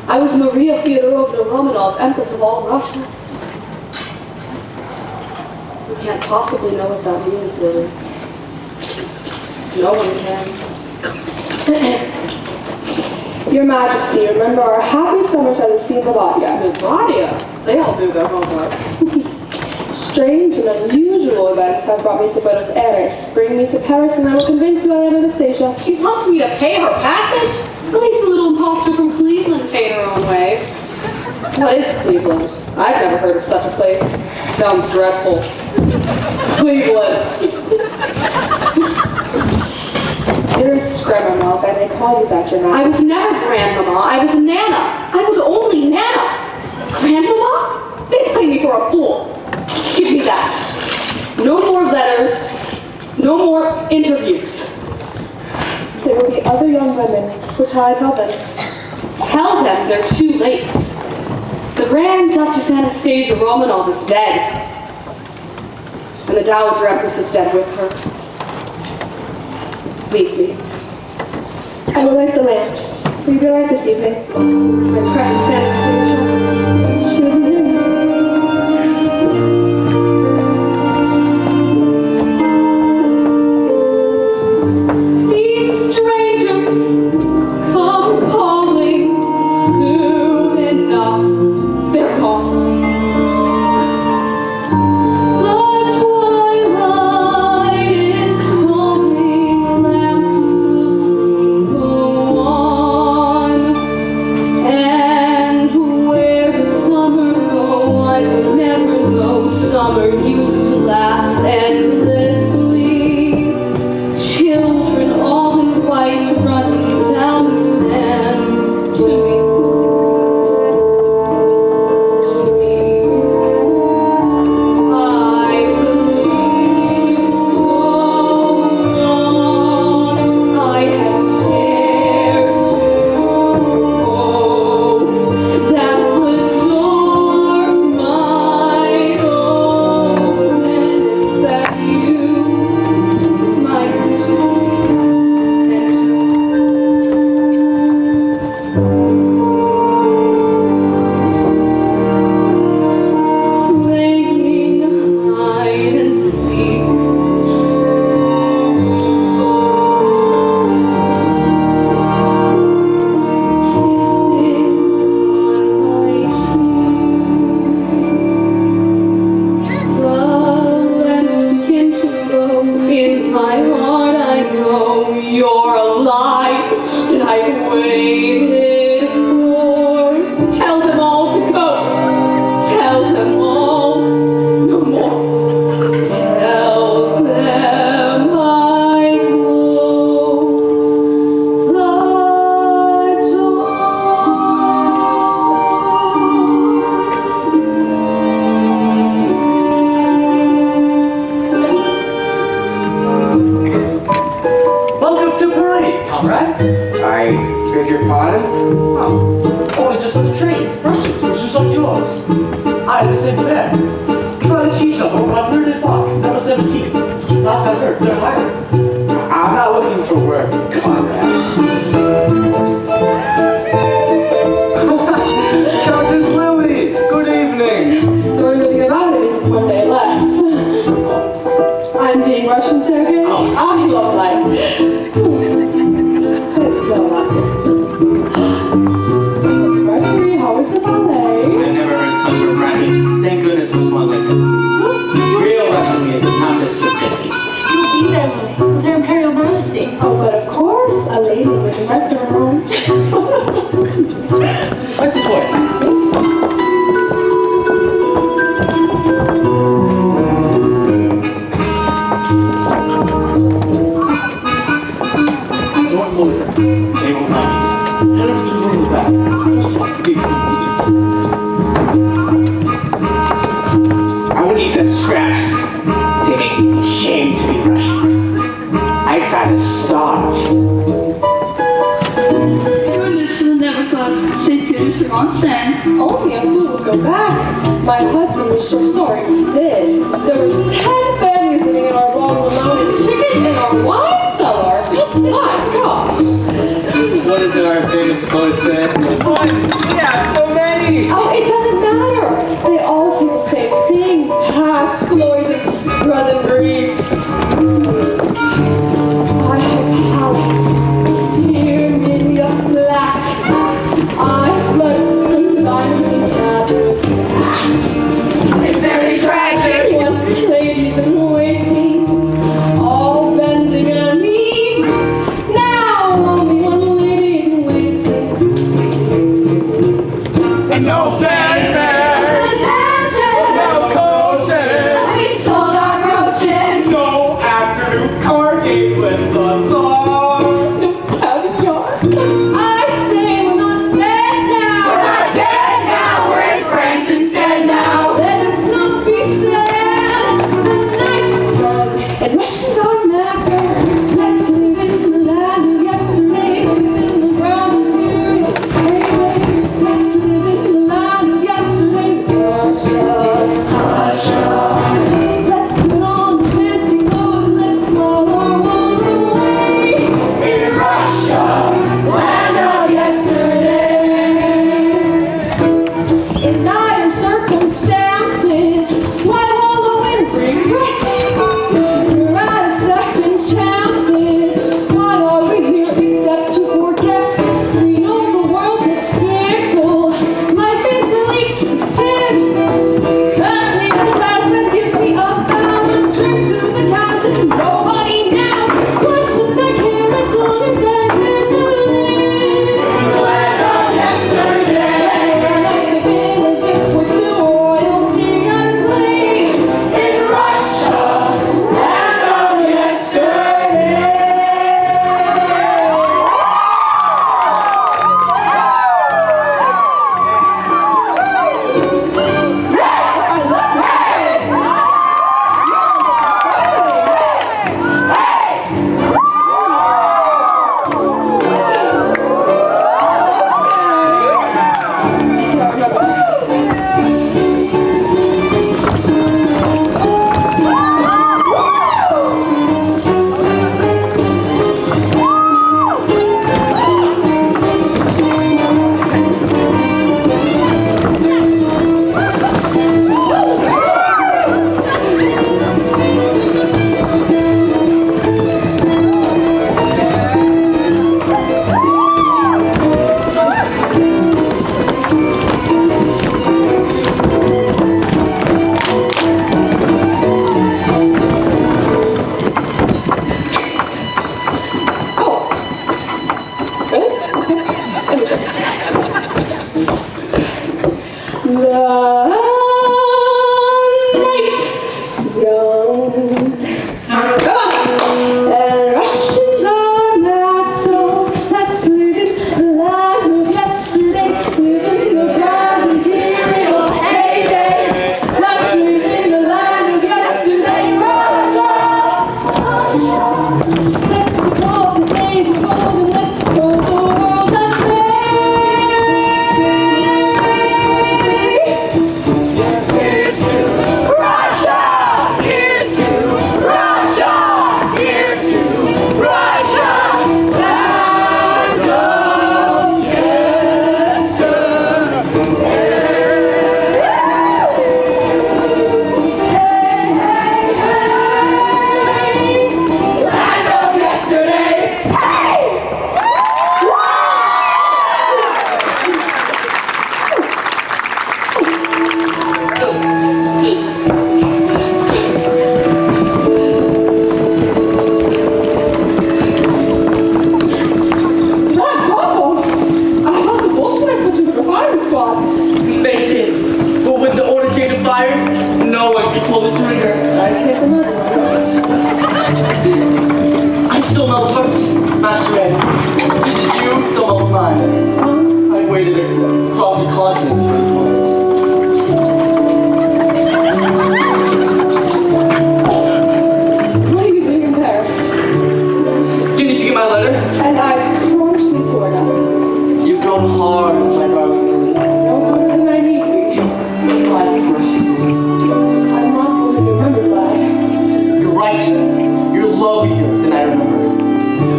I was Maria Feodorovna Romanov, Empress of all Russia. You can't possibly know what that means, Lily. No one can. Your Majesty, remember our happy summer by the Sea of Bavaria. Bavaria? They all do their homework. Strange and unusual events have brought me to Buenos Aires. Bring me to Paris and I will convince you I am Anastasia. She wants me to pay her passage? At least the little imposter from Cleveland paid her own way. What is Cleveland? I've never heard of such a place. Sounds dreadful. Cleveland. Dearest Grandmama, if I may call you that, Your Majesty. I was never Grandmama. I was Nana. I was only Nana. Grandmama? They play me for a fool. Give me that. No more letters. No more interviews. There will be other young women. Which I tell them. Tell them they're too late. The Grand Duchess Anastasia Romanov is dead. And the Dowager Empress is dead with her. Leave me. I will light the lamps. Will you be right this evening? My precious Anastasia. She isn't here. These strangers come calling soon enough. They're gone. The twilight is falling, lamps will soon go on. And where does summer go? I will never know. Summer used to last endlessly. Children all in white running down the sand to me. I believe so long I have cared to hope that the door might open, that you might enter. Playing hide and seek. Kisses on my cheek. The lamps begin to glow. In my heart I know you're alive that I've waited for. Tell them all to go. Tell them all no more. Tell them I close the Welcome to parade, comrade. I beg your pardon? Oh, only just on the train. Russians, which is like yours. I had the same bag. Found a tea shop over on Reardon Park, number 17. Last I heard, they're hiring. I'm not looking for work, comrade. Countess Lily, good evening. You're moving around and it's one day less. I'm being Russian, Sergei? I love life. Gregory, how was the ballet? I never heard such a racket. Thank goodness for small like this. Real Russian music, not this too pissy. You'll be there, Lily, with Her Imperial Majesty. Oh, but of course, a lady with a dressing room. Right this way. Don't move it. They won't like it. Head up to the room in the back. I would eat the scraps. They make me ashamed to be Russian. I'd rather starve. Goodness will never thought St. Petersburg on Seine. Only a fool would go back. My husband was so sorry he did. There was 10 families living in our long lemon chicken in our wine cellar. My gosh. What is it our famous poet said? Yeah, so many! Oh, it doesn't matter. They all say the same thing. Past glories and present griefs. I have a house here in the flat. I fled some diamonds in the flat. It's very tragic. Once ladies in waiting, all bending at me. Now only one lady in waiting.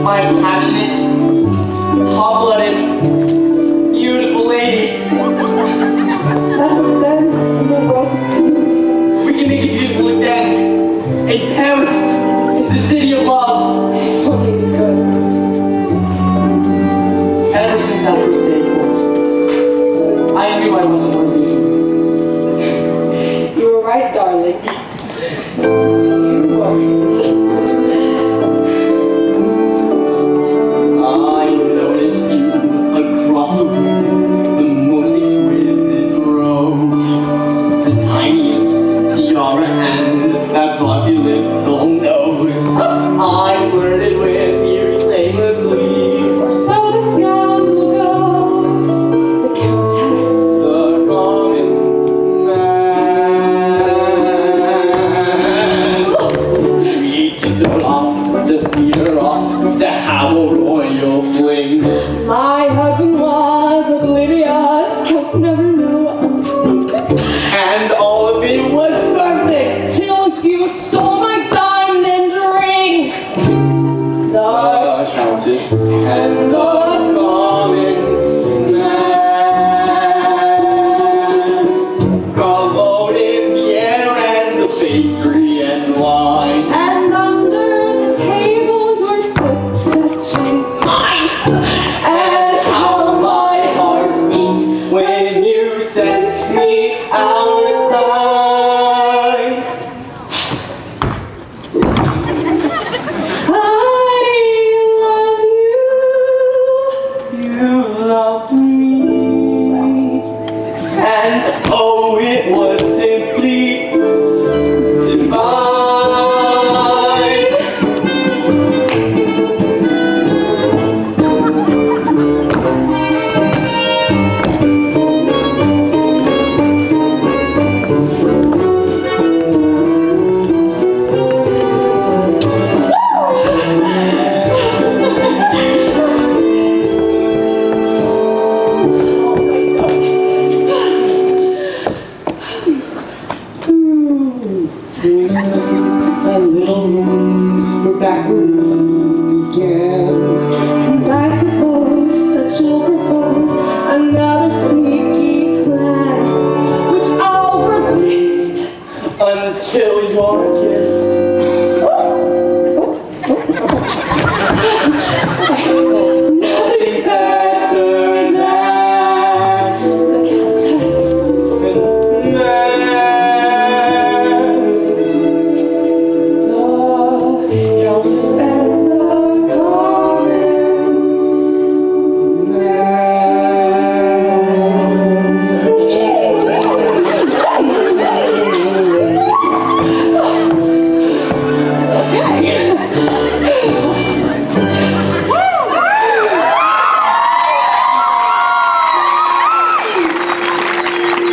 my passionate, hot-blooded, beautiful lady. That was then, and the world was coming. We can make it beautiful again. In Paris, the city of love. Only we could. Ever since that first day, I knew I wasn't worthy. You were right, darling. You weren't. I noticed you across the room, the most exquisite rose, the tiniest tiara, and that's what your little nose. I flirted with you shamelessly. Or so the scoundrel goes. The Countess. The common man. We tipped off to peter off to have a royal fling. My husband was oblivious. Counts never knew. And all of it was perfect. Till you stole my diamond ring. The Countess and the common man. Followed in the air and the pastry and wine. And under the table your footsteps mine. And how my heart beats when you sent me outside. I love you. You loved me. And oh, it was simply divine. My little rooms were back where we began. And I suppose that you'll propose another sneaky plan, which I'll resist. Until your kiss. Nothing's better than The Countess. the Countess and the common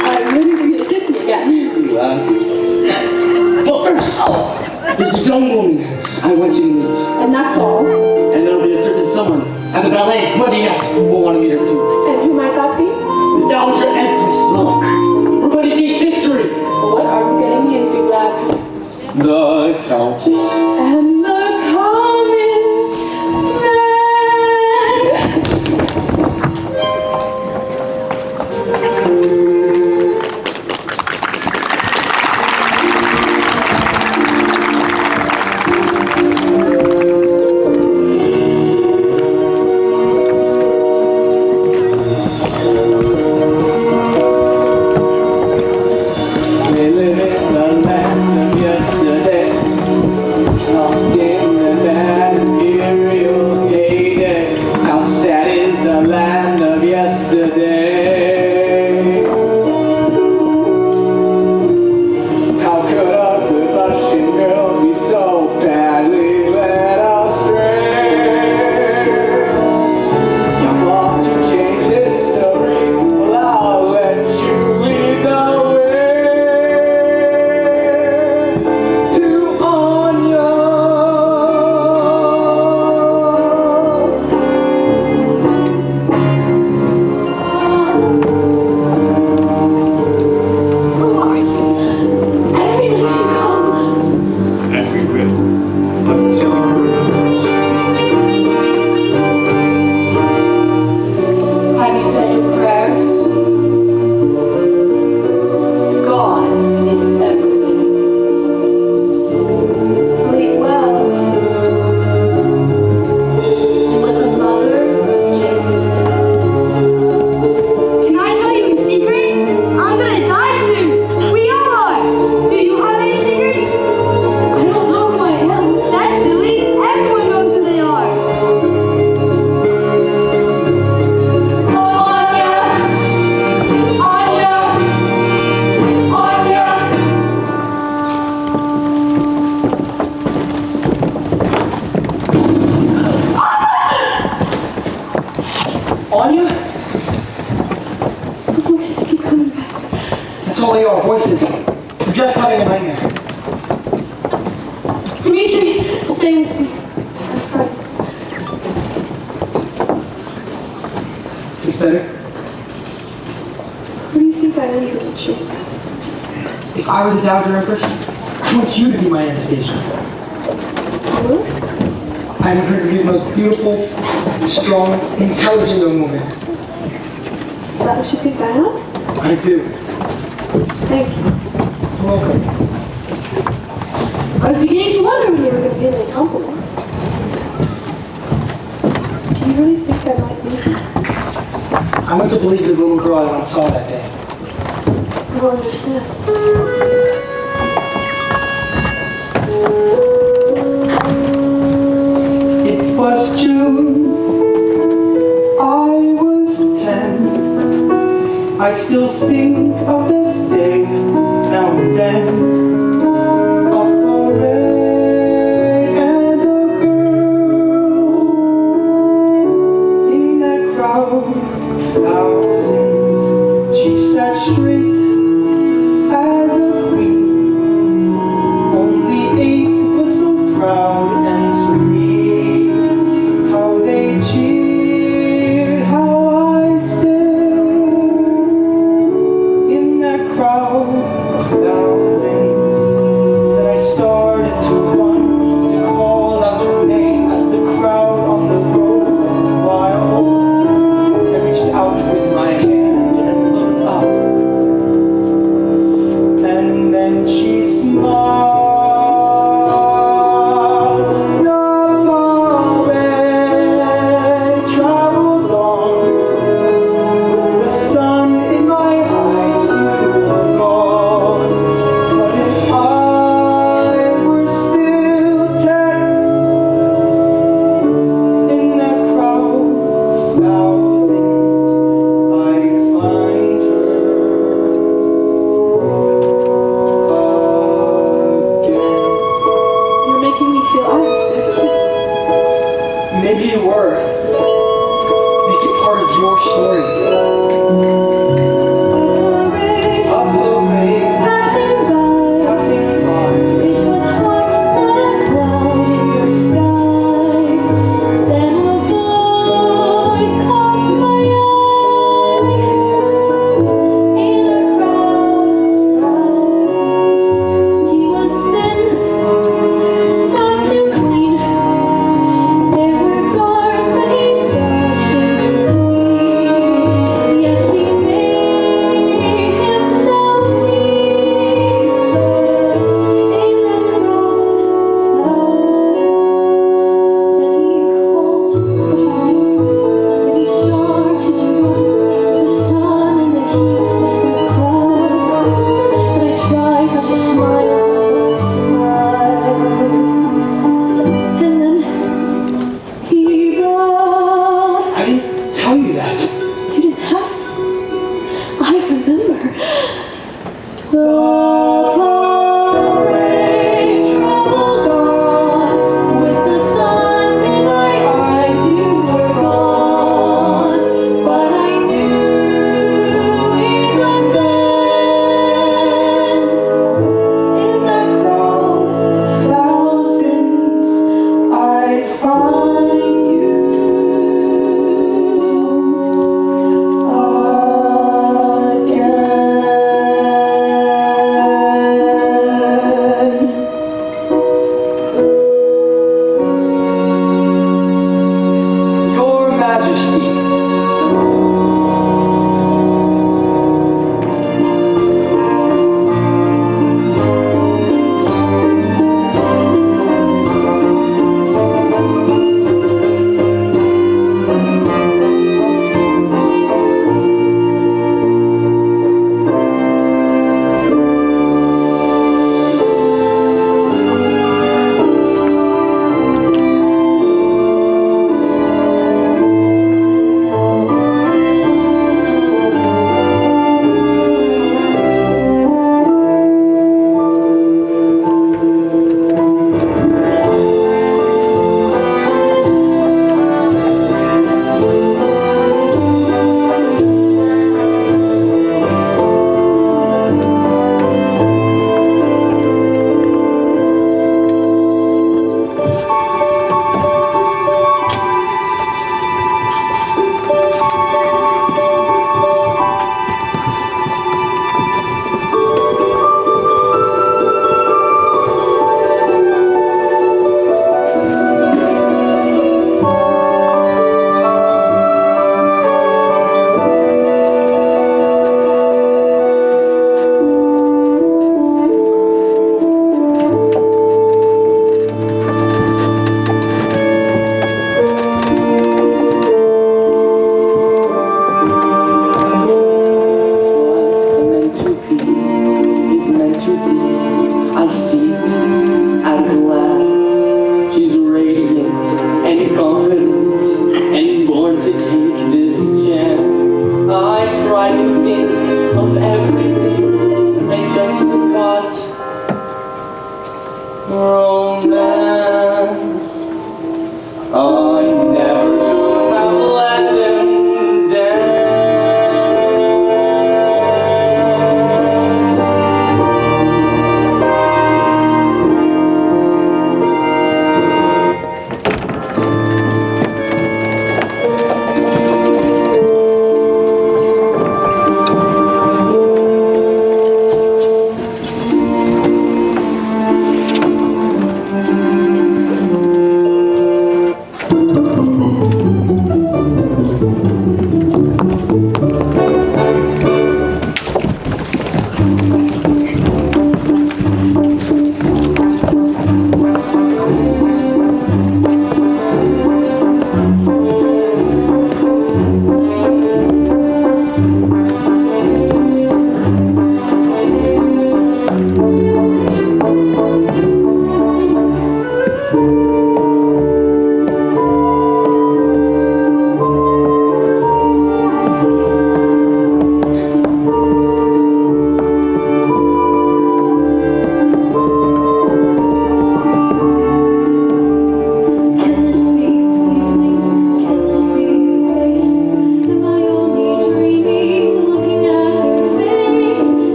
I really need to kiss me again. But first, there's a young woman I want you to meet. And that's all. And there'll be a certain someone at the ballet Maria will want to meet her too. And who might that be? The Dowager Empress, look. We're going to teach history. What are you getting me into, lad? The Countess. And the common man. We live in the land of yesterday. stay with me. I'm frightened. Is this better? Who do you think I am, Dimitri? If I were the Dowager Empress, I want you to be my Anastasia. Really? I'm going to be the most beautiful, strong, intelligent young woman. Is that what you think I am? I do. Thank you. You're welcome. I was beginning to wonder when you were going to pay me a compliment. Do you really think I might be? I want to believe the little girl I once saw that day. I don't understand. It was June. I was 10. I still think of that day now and then. A parade and a girl in that crowd, thousands. She sat straight as a queen, only 8 but so proud and sweet. How they cheered, how I stared in that crowd of thousands. Then I started to run, to call out her name as the crowd on the road went wild. I reached out with my hand and looked up, and then she smiled. The parade traveled on, with the sun in my eyes. You were gone, but if I were still 10, in that crowd of thousands, I'd find her again. You're making me feel I was there too. Maybe you were. Make it part of your story. Parade, A parade passing by. passing by. It was hot, not a cloud in the sky. Then a boy caught my eye. In a crowd of thousands, he was thin, not too clean. There were guards, but he dodged in between. Yes, he made himself seen. In the crowd of thousands, then he called behind. Then he started to run. The sun and the heat were cold, but I tried not to smile. And then he brought. I didn't tell you that. You didn't have to. I remember. The parade traveled on, with the sun in my eyes. You were gone, but I knew even then, in the crowd of thousands, I'd find you again. Your Majesty.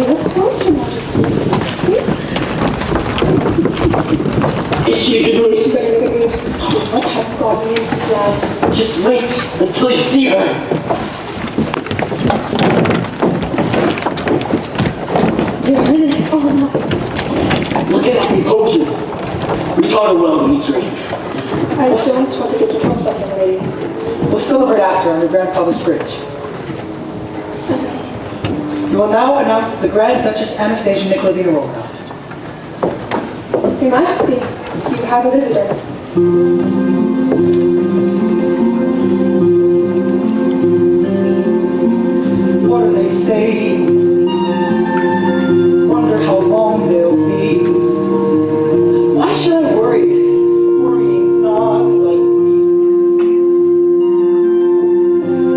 Please, of course, Your Majesty. Is she a good Ruiz? What have got me into bed? Just wait until you see her. Your Highness, oh no. Look at that composure. We taught her well when we trained. I don't want to get your hopes up, young lady. We'll celebrate after on your grandfather's bridge. We will now announce the Grand Duchess Anastasia Nikolodina Romanov. Your Majesty, you have a visitor. What do they say? Wonder how long they'll be. Why should I worry? Worrying's not like me.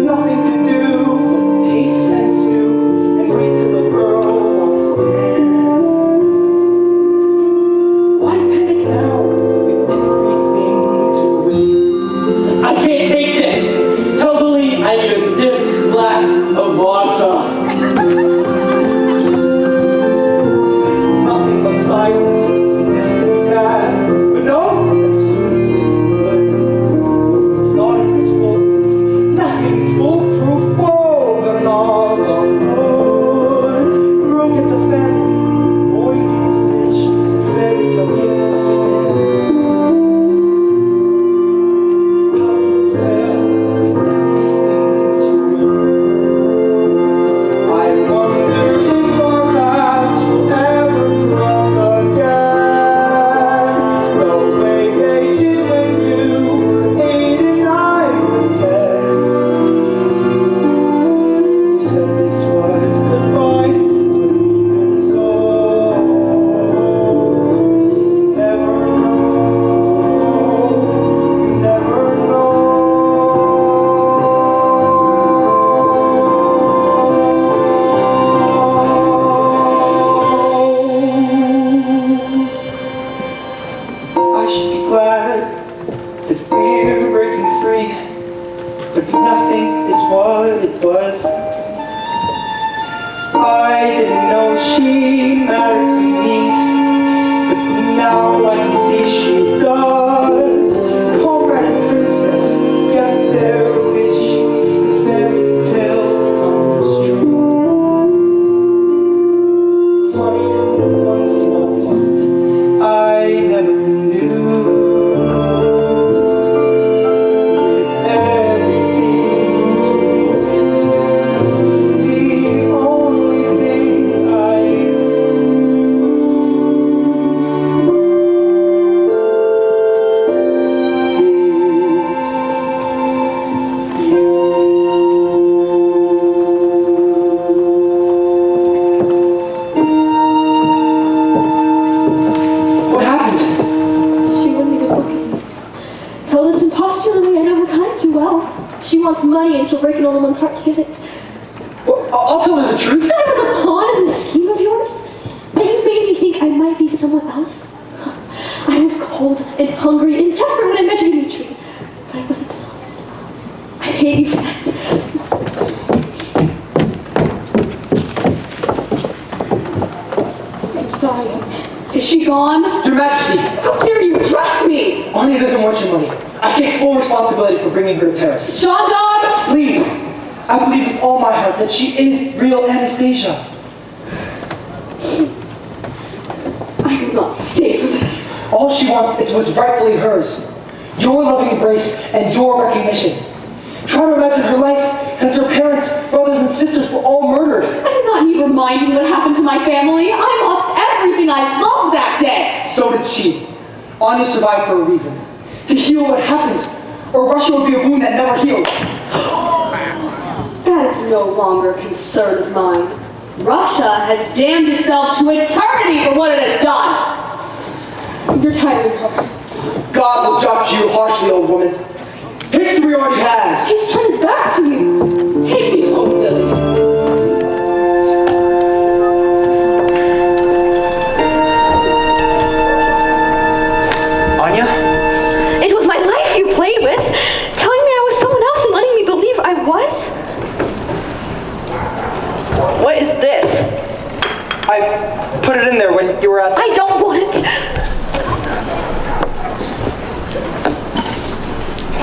Nothing to do but pace and stew and wait till the girl wants in. Why panic now with everything to win? I can't take this. Tell Lily I need a stiff glass of vodka. Nothing but silence. This could be bad, but no, let's assume it's good. Thought it was foolproof. Nothing is foolproof. Whoa, they're not on wood. Girl gets a family, boy gets rich, fairy tale gets a spin. How do you fail everything to win? I wonder if our paths will ever cross again. The way they did when you were 8 and I was 10. You said this was goodbye, but even so, you never know. You never know. I should be glad that we're breaking free, but nothing is what it was. I didn't know she mattered to me, but now I can see she does. Comrade and princess get their wish, the fairy tale comes true. Funny, one small part I never knew. With everything to win, the only thing I lose is you. What happened? She wouldn't even look at me. Tell this imposter Lily I know her kind too well. She wants money and she'll break an old woman's heart to get it. Well, I'll tell her the truth. That I was a pawn in this scheme of yours? That you made me think I might be someone else? I was cold and hungry and desperate when I met you, Dimitri. But I wasn't dishonest. I hate you for that. I'm sorry. Is she gone? Your Majesty, How dare you trust me? Anya doesn't want your money. I take full responsibility for bringing her to Paris. Gendarmes! Please, I believe with all my heart that she is real Anastasia. I will not stay for this. All she wants is what's rightfully hers. Your loving embrace and your recognition. Try to imagine her life since her parents, brothers, and sisters were all murdered. I do not need reminding what happened to my family. I lost everything I loved that day. So did she. Anya survived for a reason. To heal what happened, or Russia would be a wound that never heals. That is no longer a concern of mine. Russia has damned itself to eternity for what it has done. You're tired of her. God will judge you harshly, old woman. History already has. He's turned his back to you. Take me home, Lily. Anya? It was my life you played with, telling me I was someone else and letting me believe I was. What is this?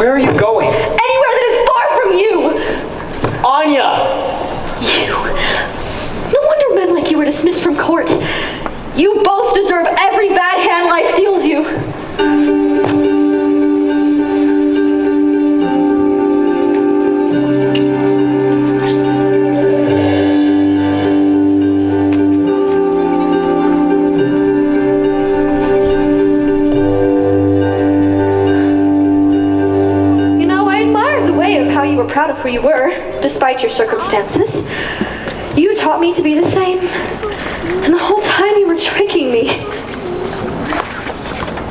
Where are you going? Anywhere that is far from you! Anya! You. No wonder men like you were dismissed from court. You both deserve every bad hand life deals you. You know, I admired the way of how you were proud of who you were, despite your circumstances. You taught me to be the same. And the whole time you were tricking me.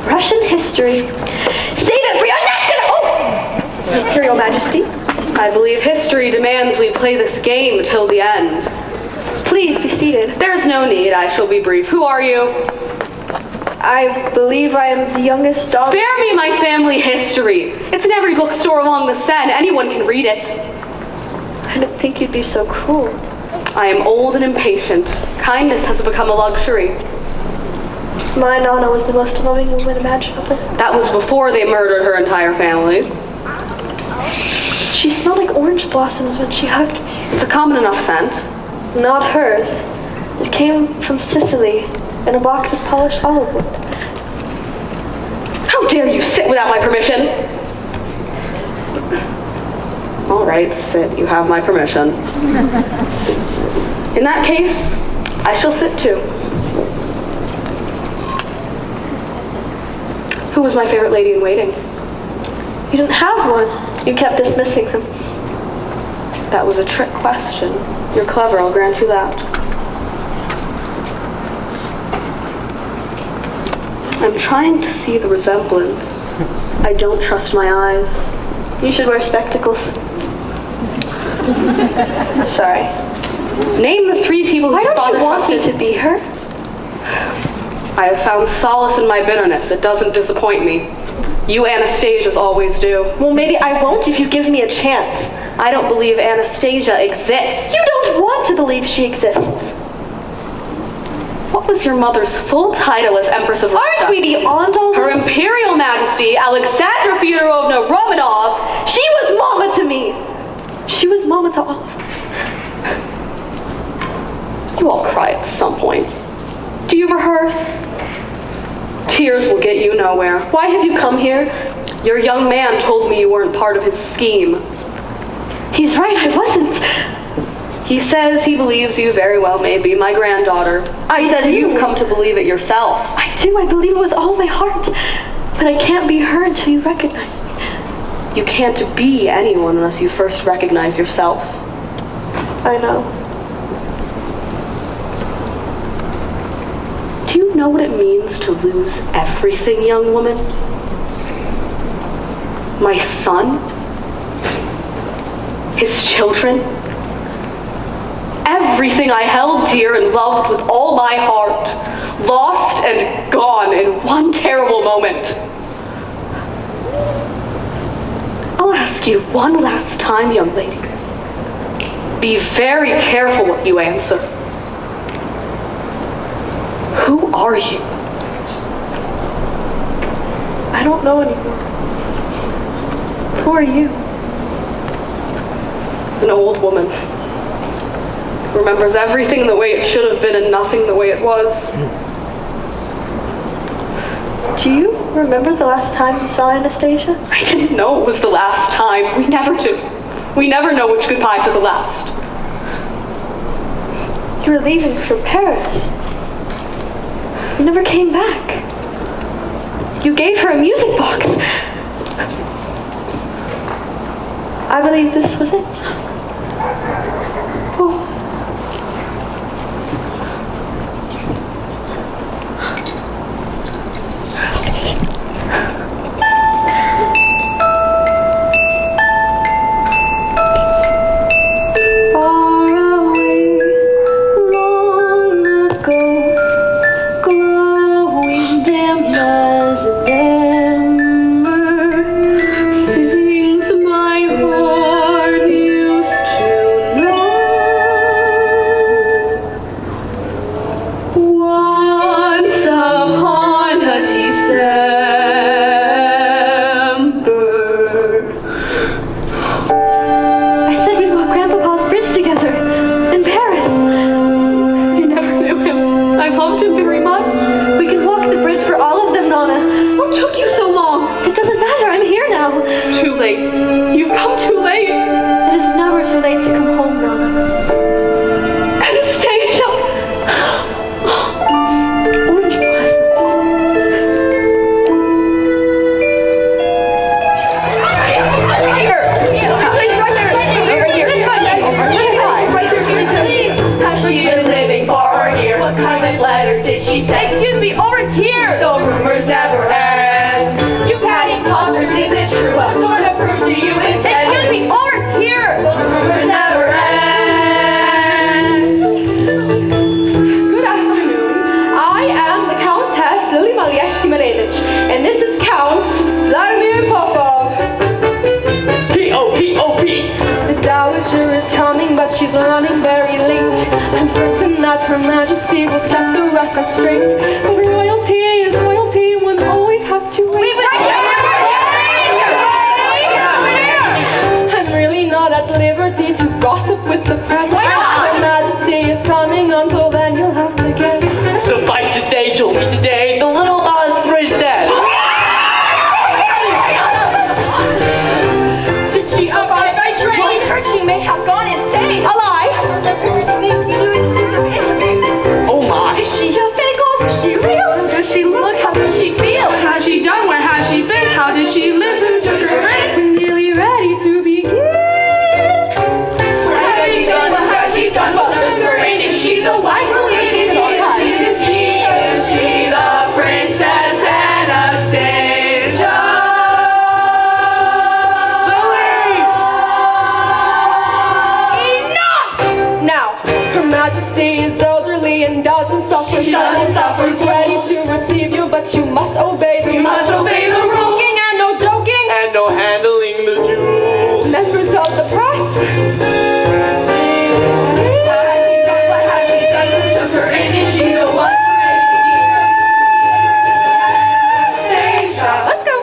Russian history. Save it for your next... Oh! Imperial Majesty. I believe history demands we play this game till the end. Please be seated. There's no need, I shall be brief. Who are you? I believe I am the youngest daughter... Spare me my family history. It's in every bookstore along the Seine. Anyone can read it. I didn't think you'd be so cruel. I am old and impatient. Kindness has become a luxury. My Nana was the most loving woman imaginable. That was before they murdered her entire family. She smelled like orange blossoms when she hugged me. It's a common enough scent. Not hers. It came from Sicily in a box of polished olive wood. How dare you sit without my permission? All right, sit. You have my permission. In that case, I shall sit too. Who was my favorite lady in waiting? You didn't have one. You kept dismissing them. That was a trick question. You're clever, I'll grant you that. I'm trying to see the resemblance. I don't trust my eyes. You should wear spectacles. Sorry. Name the 3 people who Why your don't father you want me trusted. to be her? I have found solace in my bitterness. It doesn't disappoint me. You Anastasias always do. Well, maybe I won't if you give me a chance. I don't believe Anastasia exists. You don't want to believe she exists. What was your mother's full title as Empress of Russia? Aren't we beyond all Her this? Imperial Majesty, Alexandra Fyodorovna Romanov. She was mama to me. She was mama to all of us. You all cry at some point. Do you rehearse? Tears will get you nowhere. Why have you come here? Your young man told me you weren't part of his scheme. He's right, I wasn't. He says he believes you very well may be my granddaughter. He says you've come to believe it yourself. I do, I believe it with all my heart. But I can't be her until you recognize me. You can't be anyone unless you first recognize yourself. I know. Do you know what it means to lose everything, young woman? My son? His children? Everything I held dear and loved with all my heart, lost and gone in one terrible moment. I'll ask you one last time, young lady. Be very careful what you answer. Who are you? I don't know anymore. Who are you? An old woman. Remembers everything the way it should have been and nothing the way it was. Do you remember the last time you saw Anastasia? I didn't know it was the last time. We never do. We never know which goodbyes are the last. You were leaving for Paris. You never came back. You gave her a music box. I believe this was it. Oh. now. Too late. You've come too late. It is never too late to come home, Rona. Anastasia! Orange blossom. Has she been living far or near? What kind of letter did she say? Excuse me, over here! The rumors never end. You've had imposters, is it true? What sort of proof do you intend? Excuse me, over here! The rumors never end. Good afternoon. I am the Countess Lily Malieski-Marevich, and this is Count Vladimir Popov. P.O.P.O.P. The Dowager is coming, but she's running very late. I'm certain that Her Majesty will set the record straight. But royalty is royalty, one always has to wait. I'm really not at liberty to gossip with the press. Her Majesty is coming, until then you'll have to guess. Suffice to say, she'll be today the little Oz princess. Did she arrive by train? Well, I heard she may have gone insane. A lie. Oh my. Is she a fake or is she real? Does she look? How does she feel? Has she done? Where has she been? How did she live? Who took her in? We're nearly ready to begin. What has she done? What has she done? What took her in? Is she the wife? Is she the princess Anastasia? Enough! Now, Her Majesty is elderly and doesn't suffer. She doesn't suffer. She's ready to receive you, but you must obey the You must obey the rules. Smoking and no joking. And no handling the jewels. Members of the press. What has she done? What has she done? Who took her in? Is she the one? Anastasia. Let's go.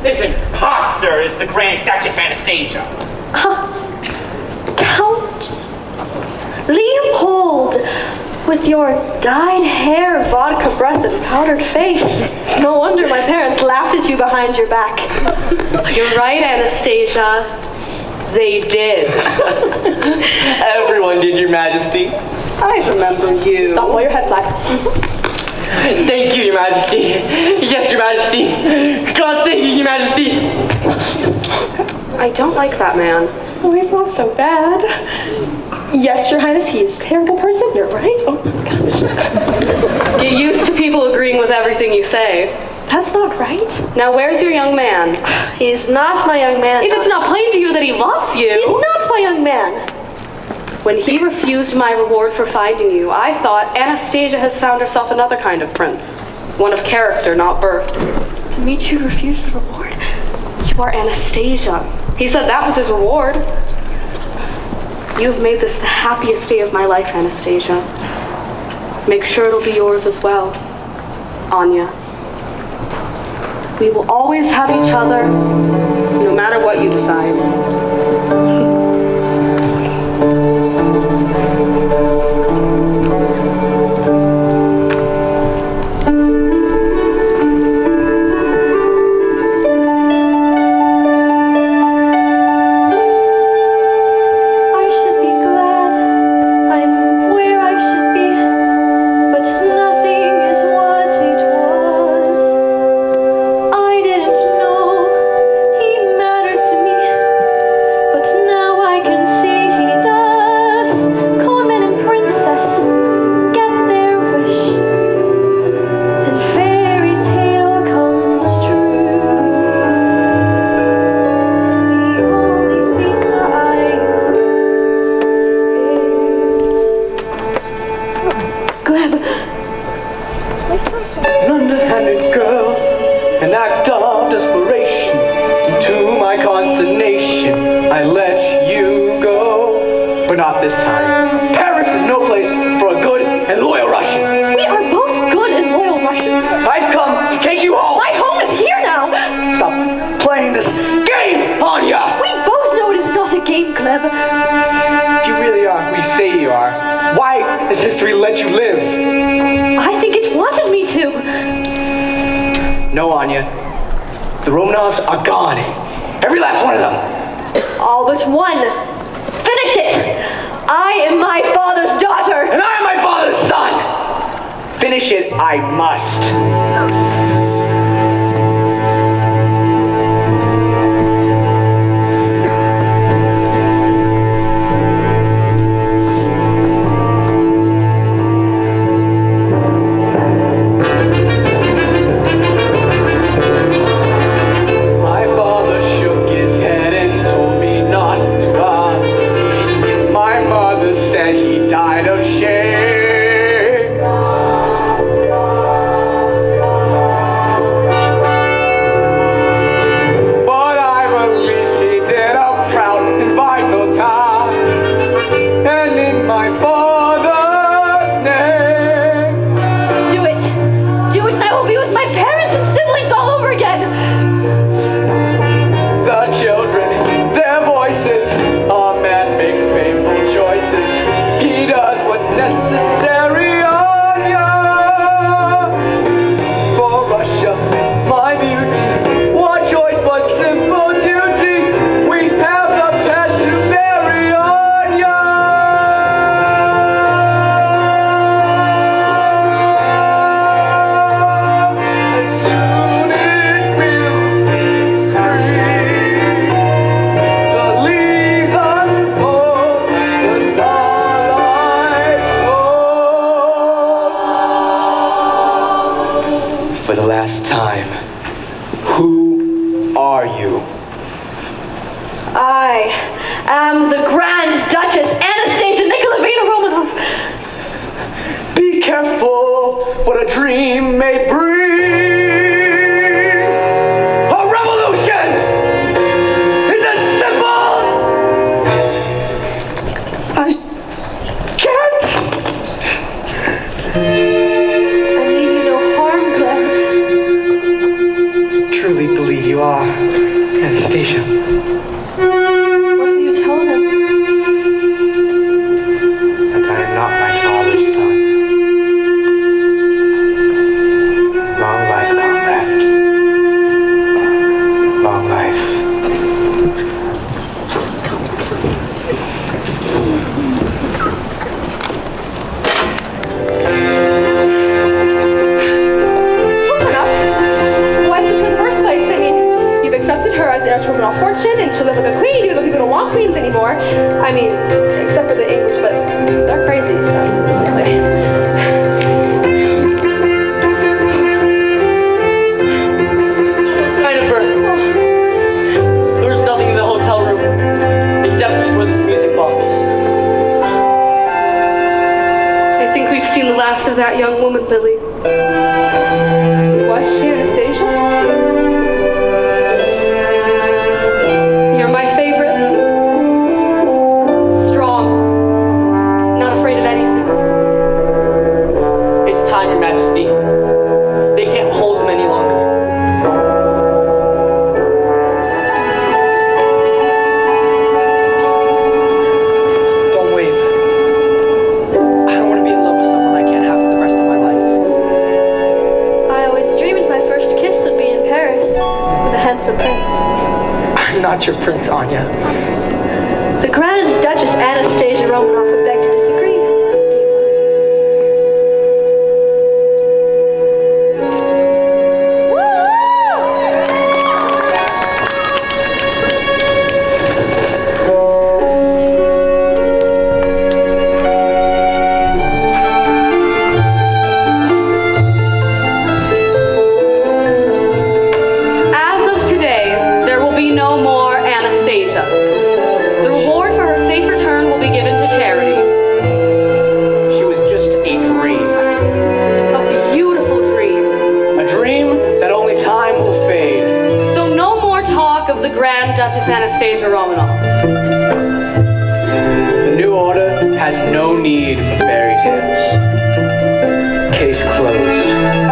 This imposter is the Grand Duchess Anastasia. Count Leopold, with your dyed hair, vodka breath, and powdered face. No wonder my parents laughed at you behind your back. You're right, Anastasia. They did. Everyone did, Your Majesty. I remember you. Stop while your head flat. Thank you, Your Majesty. Yes, Your Majesty. God save you, Your Majesty. I don't like that man. Oh, he's not so bad. Yes, Your Highness, he is a terrible person. You're right. Oh my gosh. Get used to people agreeing with everything you say. That's not right. Now, where's your young man? He's not my young man. If it's not plain to you that he loves you... He's not my young man. When he refused my reward for finding you, I thought Anastasia has found herself another kind of prince. One of character, not birth. Dmitri refused the reward? You are Anastasia. He said that was his reward. You've made this the happiest day of my life, Anastasia. Make sure it'll be yours as well, Anya. We will always have each other, no matter what you decide. Not this time. Paris is no place for a good and loyal Russian. We are both good and loyal Russians. I've come to take you home. My home is here now. Stop playing this game, Anya. We both know it is not a game, Gleb. If you really are who you say you are, why does history let you live? I think it wanted me to. No, Anya. The Romanovs are gone. Every last one of them. All but one. Finish it. I am my father's daughter. And I am my father's son. Finish it, I must. For the last time, who are you? I am the Grand Duchess Anastasia Nikolaevna Romanov. Be careful what a dream may bring. A revolution is as simple. I can't. Truly believe you are, Anastasia. What will you tell them? That I am not my father's son. Long life, comrade. Long life. Romanov fortune, and she'll live like a queen, even though people don't want queens anymore. I mean, except for the English, but they're crazy, so basically. Jennifer, there's nothing in the hotel room except for this music box. I think we've seen the last of that young woman, Lily. Was she Anastasia? Not your prince, Anya. The Grand Duchess Anastasia Romanov would beg to disagree. Duchess Anastasia Romanov. The new daughter has no need for fairy tales. Case closed.